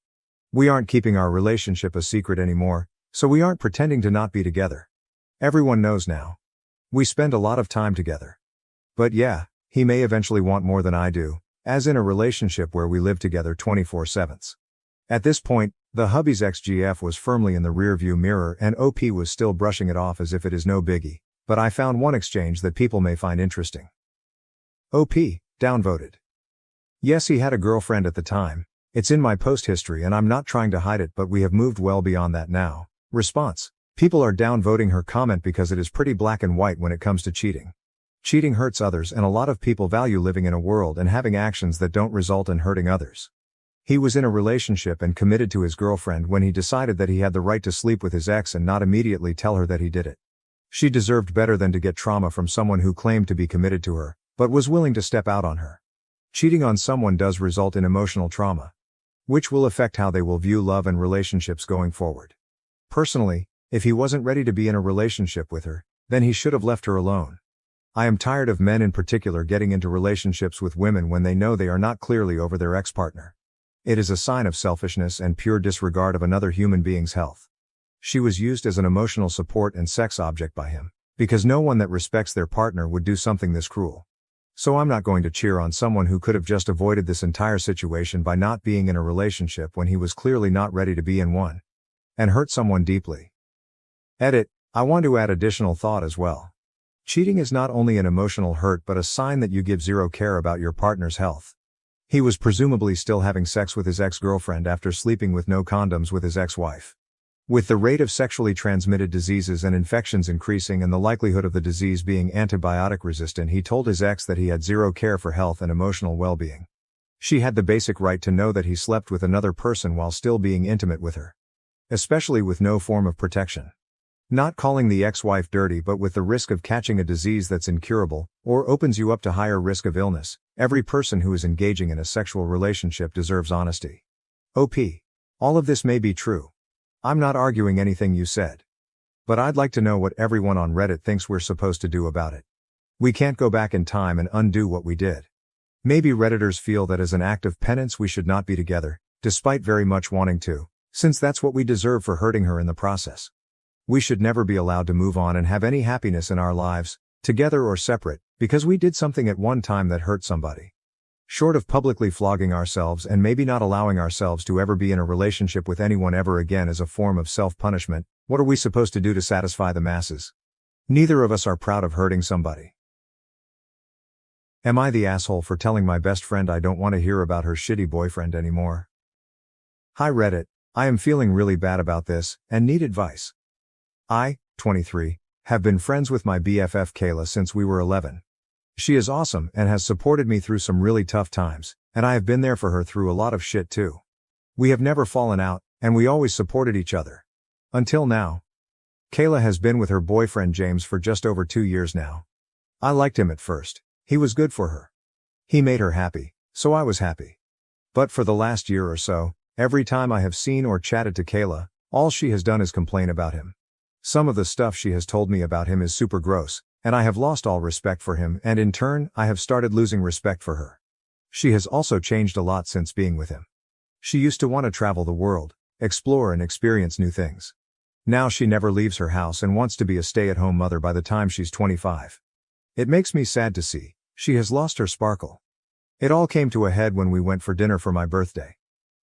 We aren't keeping our relationship a secret anymore, so we aren't pretending to not be together. Everyone knows now. We spend a lot of time together. But yeah, he may eventually want more than I do, as in a relationship where we live together 24/7. At this point, the hubby's ex-GF was firmly in the rearview mirror, and OP was still brushing it off as if it is no biggie, but I found one exchange that people may find interesting. OP, downvoted. Yes, he had a girlfriend at the time. It's in my post history and I'm not trying to hide it, but we have moved well beyond that now. Response. People are downvoting her comment because it is pretty black and white when it comes to cheating. Cheating hurts others, and a lot of people value living in a world and having actions that don't result in hurting others. He was in a relationship and committed to his girlfriend when he decided that he had the right to sleep with his ex and not immediately tell her that he did it. She deserved better than to get trauma from someone who claimed to be committed to her, but was willing to step out on her. Cheating on someone does result in emotional trauma, which will affect how they will view love and relationships going forward. Personally, if he wasn't ready to be in a relationship with her, then he should have left her alone. I am tired of men in particular getting into relationships with women when they know they are not clearly over their ex-partner. It is a sign of selfishness and pure disregard of another human being's health. She was used as an emotional support and sex object by him, because no one that respects their partner would do something this cruel. So I'm not going to cheer on someone who could have just avoided this entire situation by not being in a relationship when he was clearly not ready to be in one, and hurt someone deeply. Edit, I want to add additional thought as well. Cheating is not only an emotional hurt but a sign that you give zero care about your partner's health. He was presumably still having sex with his ex-girlfriend after sleeping with no condoms with his ex-wife. With the rate of sexually transmitted diseases and infections increasing and the likelihood of the disease being antibiotic resistant, he told his ex that he had zero care for health and emotional well-being. She had the basic right to know that he slept with another person while still being intimate with her, especially with no form of protection. Not calling the ex-wife dirty, but with the risk of catching a disease that's incurable, or opens you up to higher risk of illness. Every person who is engaging in a sexual relationship deserves honesty. OP. All of this may be true. I'm not arguing anything you said. But I'd like to know what everyone on Reddit thinks we're supposed to do about it. We can't go back in time and undo what we did. Maybe Redditors feel that as an act of penance we should not be together, despite very much wanting to, since that's what we deserve for hurting her in the process. We should never be allowed to move on and have any happiness in our lives, together or separate, because we did something at one time that hurt somebody. Short of publicly flogging ourselves and maybe not allowing ourselves to ever be in a relationship with anyone ever again as a form of self-punishment, what are we supposed to do to satisfy the masses? Neither of us are proud of hurting somebody. Am I the asshole for telling my best friend I don't want to hear about her shitty boyfriend anymore? Hi Reddit, I am feeling really bad about this, and need advice. I, 23, have been friends with my BFF Kayla since we were 11. She is awesome and has supported me through some really tough times, and I have been there for her through a lot of shit too. We have never fallen out, and we always supported each other. Until now. Kayla has been with her boyfriend James for just over 2 years now. I liked him at first. He was good for her. He made her happy, so I was happy. But for the last year or so, every time I have seen or chatted to Kayla, all she has done is complain about him. Some of the stuff she has told me about him is super gross, and I have lost all respect for him, and in turn, I have started losing respect for her. She has also changed a lot since being with him. She used to want to travel the world, explore and experience new things. Now she never leaves her house and wants to be a stay-at-home mother by the time she's 25. It makes me sad to see. She has lost her sparkle. It all came to a head when we went for dinner for my birthday.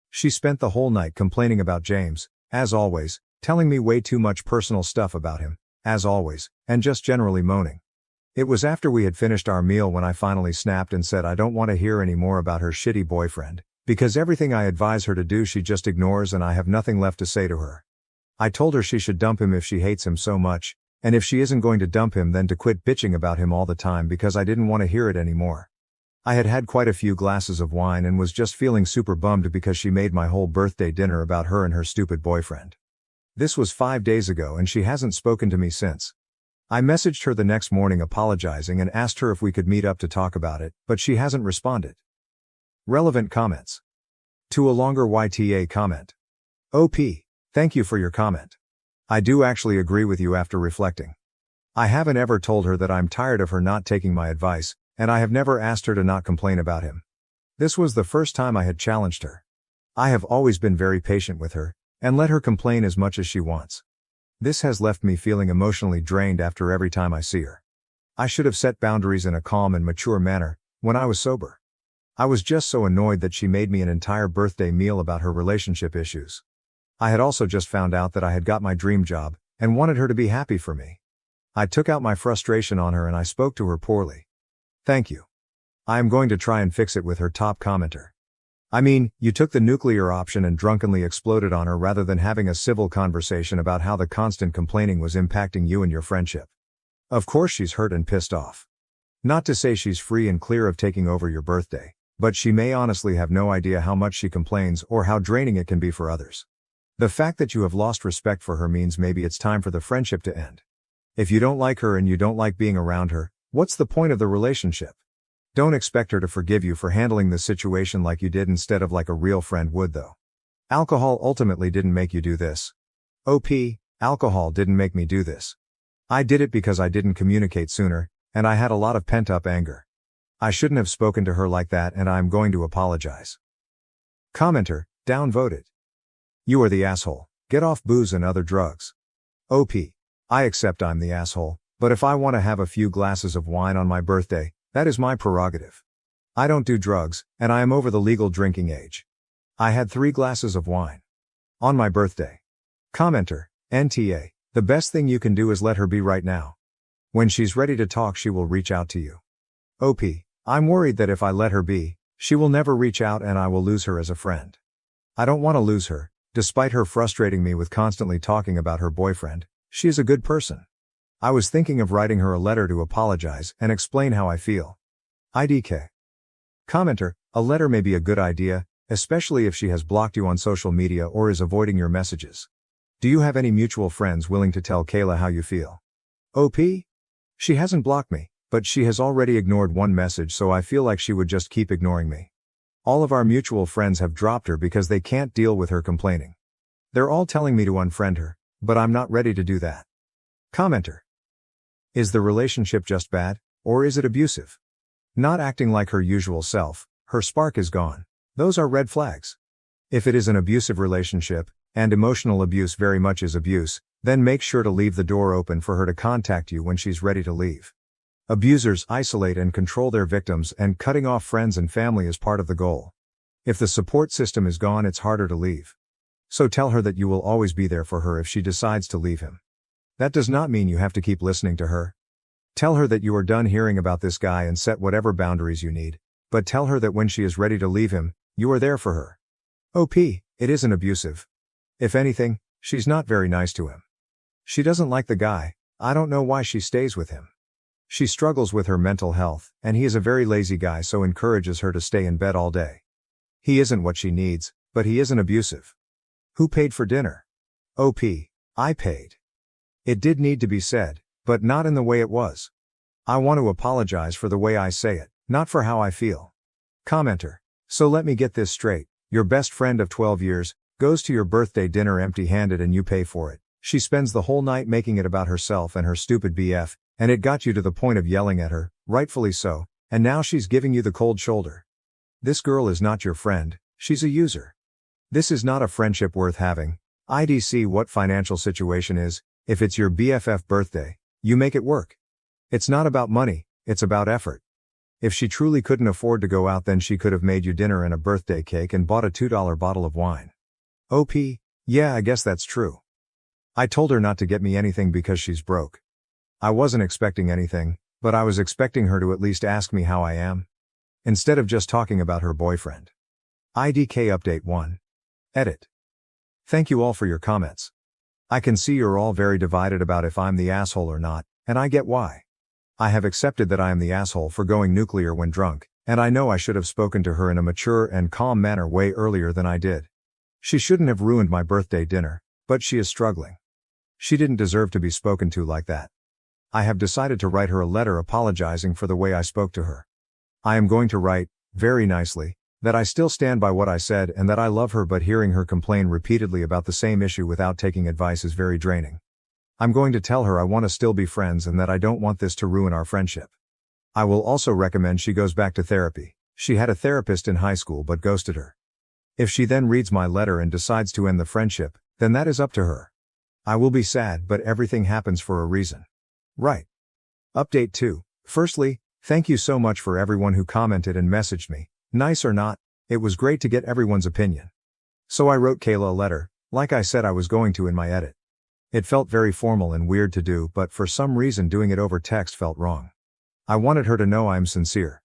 She spent the whole night complaining about James, as always, telling me way too much personal stuff about him, as always, and just generally moaning. It was after we had finished our meal when I finally snapped and said I don't want to hear any more about her shitty boyfriend, because everything I advise her to do she just ignores and I have nothing left to say to her. I told her she should dump him if she hates him so much, and if she isn't going to dump him then to quit bitching about him all the time because I didn't want to hear it anymore. I had had quite a few glasses of wine and was just feeling super bummed because she made my whole birthday dinner about her and her stupid boyfriend. This was 5 days ago and she hasn't spoken to me since. I messaged her the next morning apologizing and asked her if we could meet up to talk about it, but she hasn't responded. Relevant comments. To a longer YTA comment. OP, thank you for your comment. I do actually agree with you after reflecting. I haven't ever told her that I'm tired of her not taking my advice, and I have never asked her to not complain about him. This was the first time I had challenged her. I have always been very patient with her, and let her complain as much as she wants. This has left me feeling emotionally drained after every time I see her. I should have set boundaries in a calm and mature manner, when I was sober. I was just so annoyed that she made me an entire birthday meal about her relationship issues. I had also just found out that I had got my dream job, and wanted her to be happy for me. I took out my frustration on her and I spoke to her poorly. Thank you. I am going to try and fix it with her top commenter. I mean, you took the nuclear option and drunkenly exploded on her rather than having a civil conversation about how the constant complaining was impacting you and your friendship. Of course she's hurt and pissed off. Not to say she's free and clear of taking over your birthday, but she may honestly have no idea how much she complains or how draining it can be for others. The fact that you have lost respect for her means maybe it's time for the friendship to end. If you don't like her and you don't like being around her, what's the point of the relationship? Don't expect her to forgive you for handling the situation like you did instead of like a real friend would though. Alcohol ultimately didn't make you do this. OP, alcohol didn't make me do this. I did it because I didn't communicate sooner, and I had a lot of pent-up anger. I shouldn't have spoken to her like that and I'm going to apologize. Commenter, downvoted. You are the asshole. Get off booze and other drugs. OP. I accept I'm the asshole, but if I want to have a few glasses of wine on my birthday, that is my prerogative. I don't do drugs, and I am over the legal drinking age. I had 3 glasses of wine. On my birthday. Commenter, NTA, the best thing you can do is let her be right now. When she's ready to talk she will reach out to you. OP. I'm worried that if I let her be, she will never reach out and I will lose her as a friend. I don't want to lose her. Despite her frustrating me with constantly talking about her boyfriend, she is a good person. I was thinking of writing her a letter to apologize and explain how I feel. IDK. Commenter, a letter may be a good idea, especially if she has blocked you on social media or is avoiding your messages. Do you have any mutual friends willing to tell Kayla how you feel? OP? She hasn't blocked me, but she has already ignored one message so I feel like she would just keep ignoring me. All of our mutual friends have dropped her because they can't deal with her complaining. They're all telling me to unfriend her, but I'm not ready to do that. Commenter. Is the relationship just bad, or is it abusive? Not acting like her usual self, her spark is gone. Those are red flags. If it is an abusive relationship, and emotional abuse very much is abuse, then make sure to leave the door open for her to contact you when she's ready to leave. Abusers isolate and control their victims, and cutting off friends and family is part of the goal. If the support system is gone, it's harder to leave. So tell her that you will always be there for her if she decides to leave him. That does not mean you have to keep listening to her. Tell her that you are done hearing about this guy and set whatever boundaries you need, but tell her that when she is ready to leave him, you are there for her. OP, it isn't abusive. If anything, she's not very nice to him. She doesn't like the guy, I don't know why she stays with him. She struggles with her mental health, and he is a very lazy guy, so encourages her to stay in bed all day. He isn't what she needs, but he isn't abusive. Who paid for dinner? OP, I paid. It did need to be said, but not in the way it was. I want to apologize for the way I say it, not for how I feel. Commenter. So let me get this straight. Your best friend of 12 years goes to your birthday dinner empty-handed and you pay for it. She spends the whole night making it about herself and her stupid BF, and it got you to the point of yelling at her, rightfully so, and now she's giving you the cold shoulder. This girl is not your friend, she's a user. This is not a friendship worth having. IDC what financial situation is, if it's your BFF birthday, you make it work. It's not about money, it's about effort. If she truly couldn't afford to go out, then she could have made you dinner and a birthday cake and bought a $2 bottle of wine. OP, yeah, I guess that's true. I told her not to get me anything because she's broke. I wasn't expecting anything, but I was expecting her to at least ask me how I am, instead of just talking about her boyfriend. IDK Update 1. Edit. Thank you all for your comments. I can see you're all very divided about if I'm the asshole or not, and I get why. I have accepted that I am the asshole for going nuclear when drunk, and I know I should have spoken to her in a mature and calm manner way earlier than I did. She shouldn't have ruined my birthday dinner, but she is struggling. She didn't deserve to be spoken to like that. I have decided to write her a letter apologizing for the way I spoke to her. I am going to write, very nicely, that I still stand by what I said and that I love her, but hearing her complain repeatedly about the same issue without taking advice is very draining. I'm going to tell her I want to still be friends and that I don't want this to ruin our friendship. I will also recommend she goes back to therapy. She had a therapist in high school but ghosted her. If she then reads my letter and decides to end the friendship, then that is up to her. I will be sad, but everything happens for a reason. Right. Update 2. Firstly, thank you so much for everyone who commented and messaged me. Nice or not, it was great to get everyone's opinion. So I wrote Kayla a letter, like I said I was going to in my edit. It felt very formal and weird to do, but for some reason doing it over text felt wrong. I wanted her to know I'm sincere.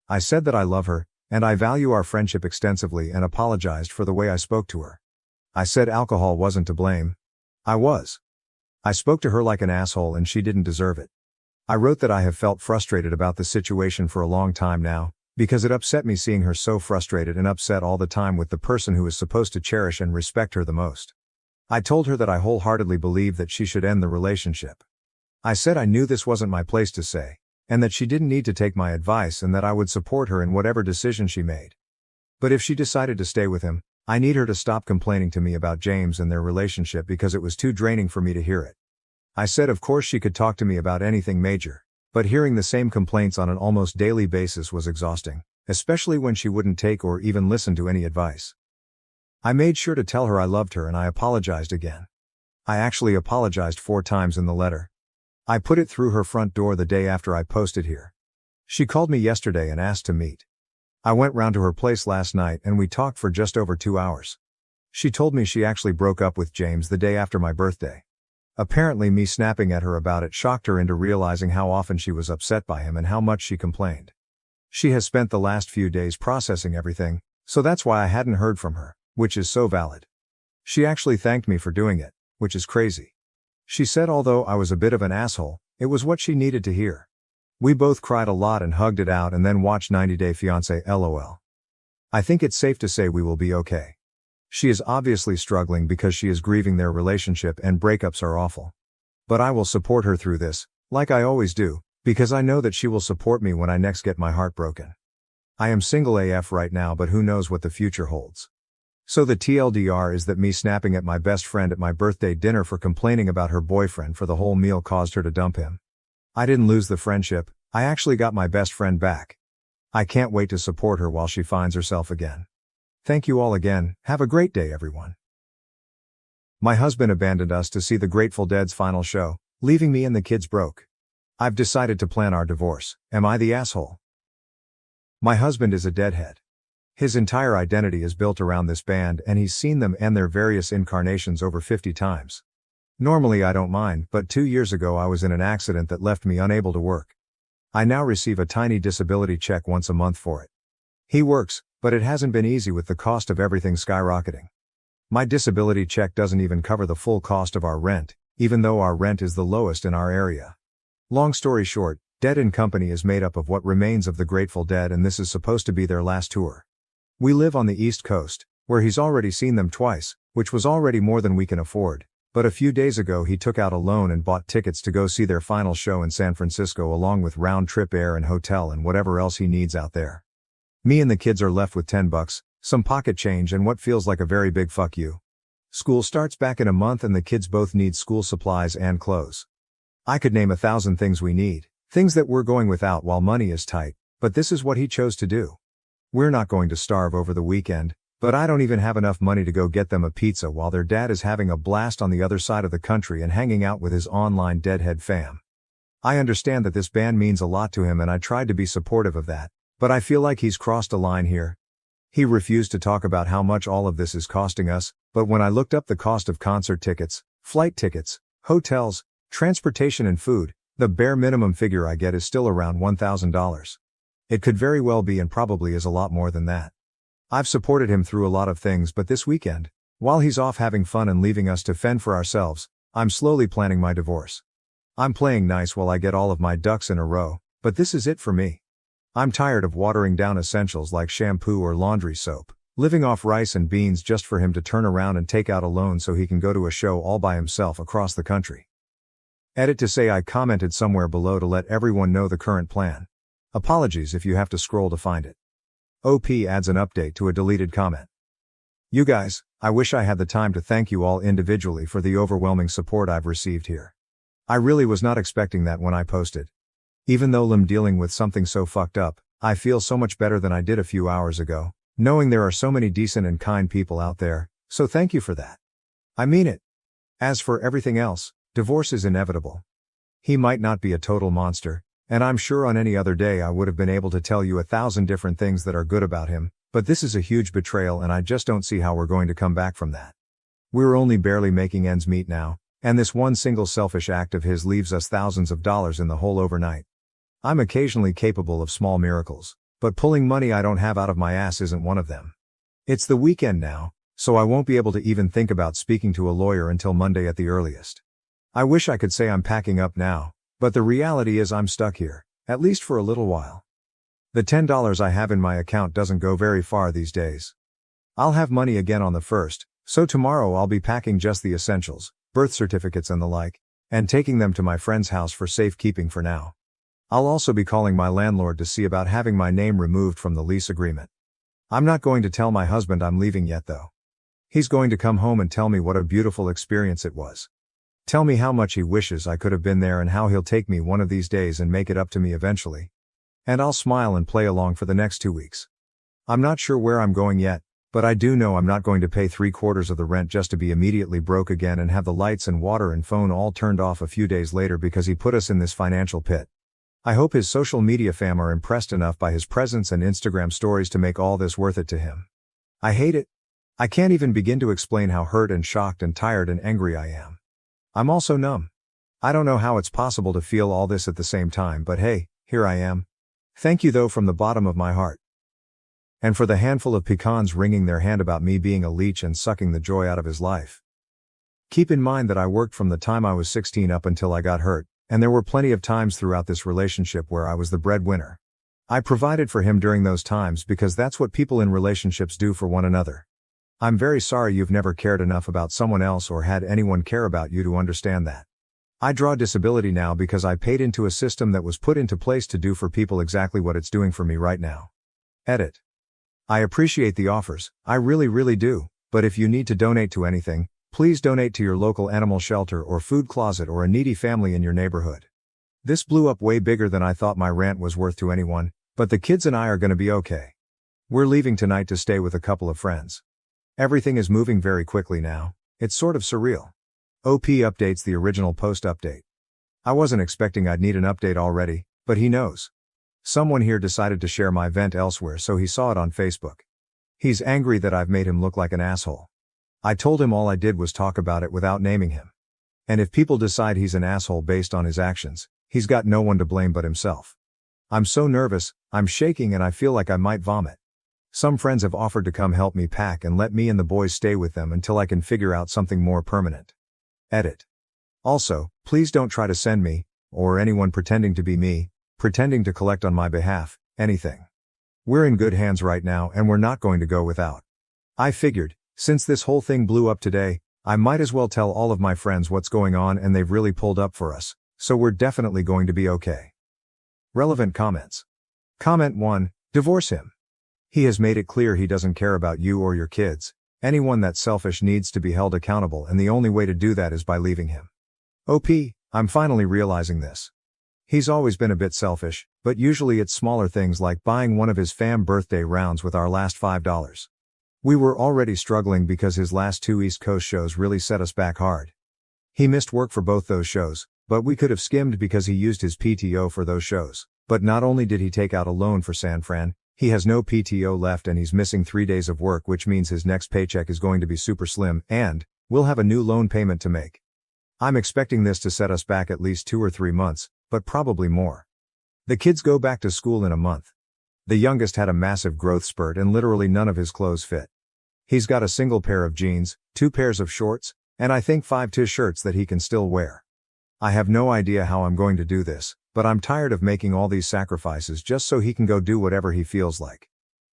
I said that I love her, and I value our friendship extensively, and apologized for the way I spoke to her. I said alcohol wasn't to blame. I was. I spoke to her like an asshole and she didn't deserve it. I wrote that I have felt frustrated about the situation for a long time now, because it upset me seeing her so frustrated and upset all the time with the person who is supposed to cherish and respect her the most. I told her that I wholeheartedly believe that she should end the relationship. I said I knew this wasn't my place to say, and that she didn't need to take my advice and that I would support her in whatever decision she made. But if she decided to stay with him, I need her to stop complaining to me about James and their relationship because it was too draining for me to hear it. I said of course she could talk to me about anything major, but hearing the same complaints on an almost daily basis was exhausting, especially when she wouldn't take or even listen to any advice. I made sure to tell her I loved her and I apologized again. I actually apologized 4 times in the letter. I put it through her front door the day after I posted here. She called me yesterday and asked to meet. I went round to her place last night and we talked for just over 2 hours. She told me she actually broke up with James the day after my birthday. Apparently me snapping at her about it shocked her into realizing how often she was upset by him and how much she complained. She has spent the last few days processing everything, so that's why I hadn't heard from her, which is so valid. She actually thanked me for doing it, which is crazy. She said although I was a bit of an asshole, it was what she needed to hear. We both cried a lot and hugged it out and then watched 90 Day Fiancé LOL. I think it's safe to say we will be okay. She is obviously struggling because she is grieving their relationship and breakups are awful. But I will support her through this, like I always do, because I know that she will support me when I next get my heart broken. I am single AF right now, but who knows what the future holds. So the TLDR is that me snapping at my best friend at my birthday dinner for complaining about her boyfriend for the whole meal caused her to dump him. I didn't lose the friendship, I actually got my best friend back. I can't wait to support her while she finds herself again. Thank you all again, have a great day everyone. My husband abandoned us to see the Grateful Dead's final show, leaving me and the kids broke. I've decided to plan our divorce, am I the asshole? My husband is a deadhead. His entire identity is built around this band and he's seen them and their various incarnations over 50 times. Normally I don't mind, but 2 years ago I was in an accident that left me unable to work. I now receive a tiny disability check once a month for it. He works, but it hasn't been easy with the cost of everything skyrocketing. My disability check doesn't even cover the full cost of our rent, even though our rent is the lowest in our area. Long story short, Dead & Company is made up of what remains of the Grateful Dead, and this is supposed to be their last tour. We live on the East Coast, where he's already seen them twice, which was already more than we can afford, but a few days ago he took out a loan and bought tickets to go see their final show in San Francisco along with round-trip air and hotel and whatever else he needs out there. Me and the kids are left with $10, some pocket change, and what feels like a very big fuck you. School starts back in a month and the kids both need school supplies and clothes. I could name 1,000 things we need, things that we're going without while money is tight, but this is what he chose to do. We're not going to starve over the weekend, but I don't even have enough money to go get them a pizza while their dad is having a blast on the other side of the country and hanging out with his online Deadhead fam. I understand that this band means a lot to him and I tried to be supportive of that, but I feel like he's crossed a line here. He refused to talk about how much all of this is costing us, but when I looked up the cost of concert tickets, flight tickets, hotels, transportation and food, the bare minimum figure I get is still around $1,000. It could very well be and probably is a lot more than that. I've supported him through a lot of things, but this weekend, while he's off having fun and leaving us to fend for ourselves, I'm slowly planning my divorce. I'm playing nice while I get all of my ducks in a row, but this is it for me. I'm tired of watering down essentials like shampoo or laundry soap, living off rice and beans just for him to turn around and take out a loan so he can go to a show all by himself across the country. Edit to say I commented somewhere below to let everyone know the current plan. Apologies if you have to scroll to find it. OP adds an update to a deleted comment. You guys, I wish I had the time to thank you all individually for the overwhelming support I've received here. I really was not expecting that when I posted. Even though I'm dealing with something so fucked up, I feel so much better than I did a few hours ago, knowing there are so many decent and kind people out there, so thank you for that. I mean it. As for everything else, divorce is inevitable. He might not be a total monster, and I'm sure on any other day I would have been able to tell you 1,000 different things that are good about him, but this is a huge betrayal and I just don't see how we're going to come back from that. We're only barely making ends meet now, and this one single selfish act of his leaves us thousands of dollars in the hole overnight. I'm occasionally capable of small miracles, but pulling money I don't have out of my ass isn't one of them. It's the weekend now, so I won't be able to even think about speaking to a lawyer until Monday at the earliest. I wish I could say I'm packing up now, but the reality is I'm stuck here, at least for a little while. The $10 I have in my account doesn't go very far these days. I'll have money again on the 1st, so tomorrow I'll be packing just the essentials, birth certificates and the like, and taking them to my friend's house for safekeeping for now. I'll also be calling my landlord to see about having my name removed from the lease agreement. I'm not going to tell my husband I'm leaving yet though. He's going to come home and tell me what a beautiful experience it was. Tell me how much he wishes I could have been there and how he'll take me one of these days and make it up to me eventually. And I'll smile and play along for the next 2 weeks. I'm not sure where I'm going yet, but I do know I'm not going to pay 3/4 of the rent just to be immediately broke again and have the lights and water and phone all turned off a few days later because he put us in this financial pit. I hope his social media fam are impressed enough by his presence and Instagram stories to make all this worth it to him. I hate it. I can't even begin to explain how hurt and shocked and tired and angry I am. I'm also numb. I don't know how it's possible to feel all this at the same time, but hey, here I am. Thank you though from the bottom of my heart. And for the handful of pecans wringing their hand about me being a leech and sucking the joy out of his life. Keep in mind that I worked from the time I was 16 up until I got hurt, and there were plenty of times throughout this relationship where I was the breadwinner. I provided for him during those times because that's what people in relationships do for one another. I'm very sorry you've never cared enough about someone else or had anyone care about you to understand that. I draw disability now because I paid into a system that was put into place to do for people exactly what it's doing for me right now. Edit. I appreciate the offers, I really do, but if you need to donate to anything, please donate to your local animal shelter or food closet or a needy family in your neighborhood. This blew up way bigger than I thought my rant was worth to anyone, but the kids and I are gonna be okay. We're leaving tonight to stay with a couple of friends. Everything is moving very quickly now, it's sort of surreal. OP updates the original post update. I wasn't expecting I'd need an update already, but he knows. Someone here decided to share my vent elsewhere so he saw it on Facebook. He's angry that I've made him look like an asshole. I told him all I did was talk about it without naming him. And if people decide he's an asshole based on his actions, he's got no one to blame but himself. I'm so nervous, I'm shaking and I feel like I might vomit. Some friends have offered to come help me pack and let me and the boys stay with them until I can figure out something more permanent. Edit. Also, please don't try to send me, or anyone pretending to be me, pretending to collect on my behalf, anything. We're in good hands right now and we're not going to go without. I figured, since this whole thing blew up today, I might as well tell all of my friends what's going on and they've really pulled up for us, so we're definitely going to be okay. Relevant comments. Comment 1, divorce him. He has made it clear he doesn't care about you or your kids. Anyone that's selfish needs to be held accountable and the only way to do that is by leaving him. OP, I'm finally realizing this. He's always been a bit selfish, but usually it's smaller things like buying one of his fam birthday rounds with our last $5. We were already struggling because his last 2 East Coast shows really set us back hard. He missed work for both those shows, but we could have skimmed because he used his PTO for those shows. But not only did he take out a loan for San Fran, he has no PTO left and he's missing 3 days of work, which means his next paycheck is going to be super slim and we'll have a new loan payment to make. I'm expecting this to set us back at least 2 or 3 months, but probably more. The kids go back to school in a month. The youngest had a massive growth spurt and literally none of his clothes fit. He's got a single pair of jeans, 2 pairs of shorts, and I think 5 t-shirts that he can still wear. I have no idea how I'm going to do this, but I'm tired of making all these sacrifices just so he can go do whatever he feels like.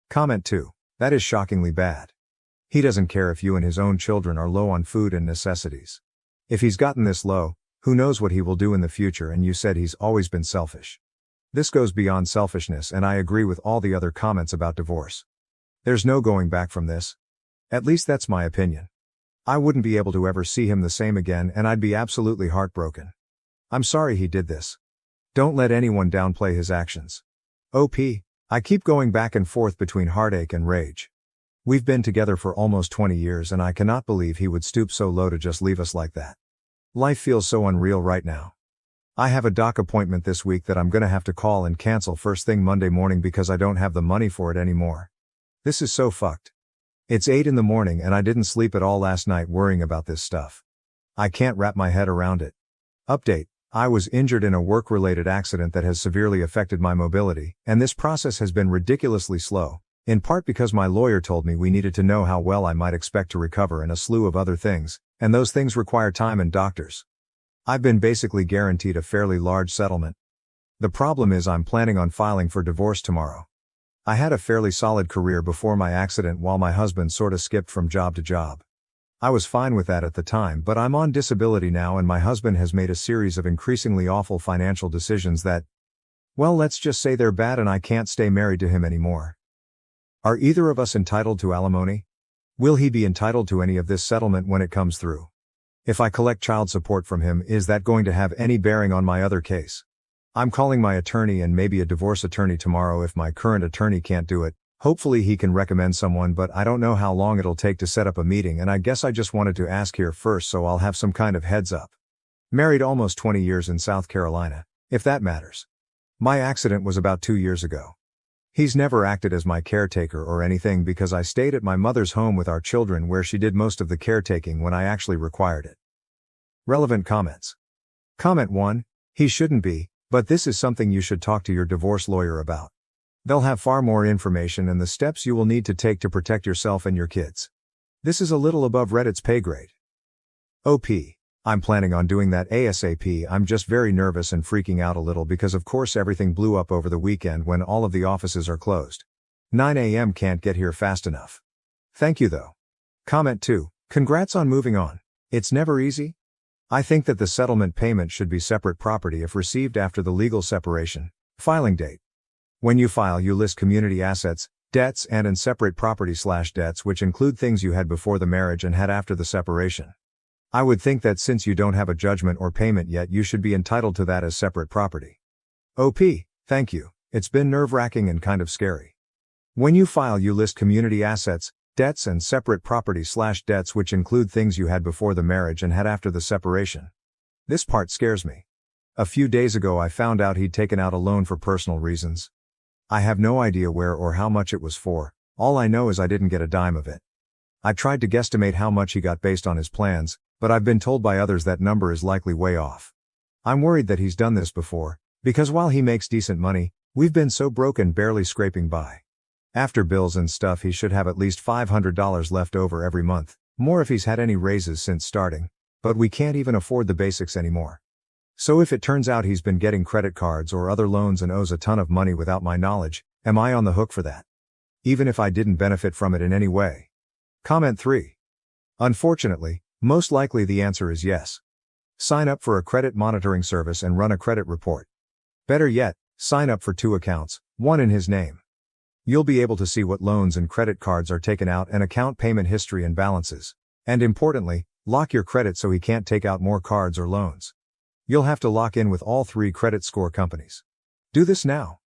Comment 2. That is shockingly bad. He doesn't care if you and his own children are low on food and necessities. If he's gotten this low, who knows what he will do in the future, and you said he's always been selfish. This goes beyond selfishness and I agree with all the other comments about divorce. There's no going back from this. At least that's my opinion. I wouldn't be able to ever see him the same again and I'd be absolutely heartbroken. I'm sorry he did this. Don't let anyone downplay his actions. OP, I keep going back and forth between heartache and rage. We've been together for almost 20 years and I cannot believe he would stoop so low to just leave us like that. Life feels so unreal right now. I have a doc appointment this week that I'm gonna have to call and cancel first thing Monday morning because I don't have the money for it anymore. This is so fucked. It's 8 in the morning and I didn't sleep at all last night worrying about this stuff. I can't wrap my head around it. Update. I was injured in a work-related accident that has severely affected my mobility, and this process has been ridiculously slow, in part because my lawyer told me we needed to know how well I might expect to recover and a slew of other things, and those things require time and doctors. I've been basically guaranteed a fairly large settlement. The problem is I'm planning on filing for divorce tomorrow. I had a fairly solid career before my accident while my husband sorta skipped from job to job. I was fine with that at the time, but I'm on disability now and my husband has made a series of increasingly awful financial decisions that, well, let's just say they're bad and I can't stay married to him anymore. Are either of us entitled to alimony? Will he be entitled to any of this settlement when it comes through? If I collect child support from him, is that going to have any bearing on my other case? I'm calling my attorney and maybe a divorce attorney tomorrow if my current attorney can't do it. Hopefully he can recommend someone, but I don't know how long it'll take to set up a meeting and I guess I just wanted to ask here first so I'll have some kind of heads up. Married almost 20 years in South Carolina, if that matters. My accident was about 2 years ago. He's never acted as my caretaker or anything because I stayed at my mother's home with our children where she did most of the caretaking when I actually required it. Relevant comments. Comment 1. He shouldn't be, but this is something you should talk to your divorce lawyer about. They'll have far more information and the steps you will need to take to protect yourself and your kids. This is a little above Reddit's pay grade. OP. I'm planning on doing that ASAP. I'm just very nervous and freaking out a little because of course everything blew up over the weekend when all of the offices are closed. 9 a.m. can't get here fast enough. Thank you though. Comment 2. Congrats on moving on. It's never easy. I think that the settlement payment should be separate property if received after the legal separation. Filing date. When you file, you list community assets, debts and separate property/debts which include things you had before the marriage and had after the separation. I would think that since you don't have a judgment or payment yet, you should be entitled to that as separate property. OP, thank you. It's been nerve-wracking and kind of scary. When you file, you list community assets, debts and separate property/debts which include things you had before the marriage and had after the separation. This part scares me. A few days ago I found out he'd taken out a loan for personal reasons. I have no idea where or how much it was for, all I know is I didn't get a dime of it. I tried to guesstimate how much he got based on his plans, but I've been told by others that number is likely way off. I'm worried that he's done this before, because while he makes decent money, we've been so broke and barely scraping by. After bills and stuff he should have at least $500 left over every month, more if he's had any raises since starting, but we can't even afford the basics anymore. So if it turns out he's been getting credit cards or other loans and owes a ton of money without my knowledge, am I on the hook for that? Even if I didn't benefit from it in any way? Comment 3. Unfortunately, most likely the answer is yes. Sign up for a credit monitoring service and run a credit report. Better yet, sign up for 2 accounts, one in his name. You'll be able to see what loans and credit cards are taken out and account payment history and balances. And importantly, lock your credit so he can't take out more cards or loans. You'll have to lock in with all 3 credit score companies. Do this now.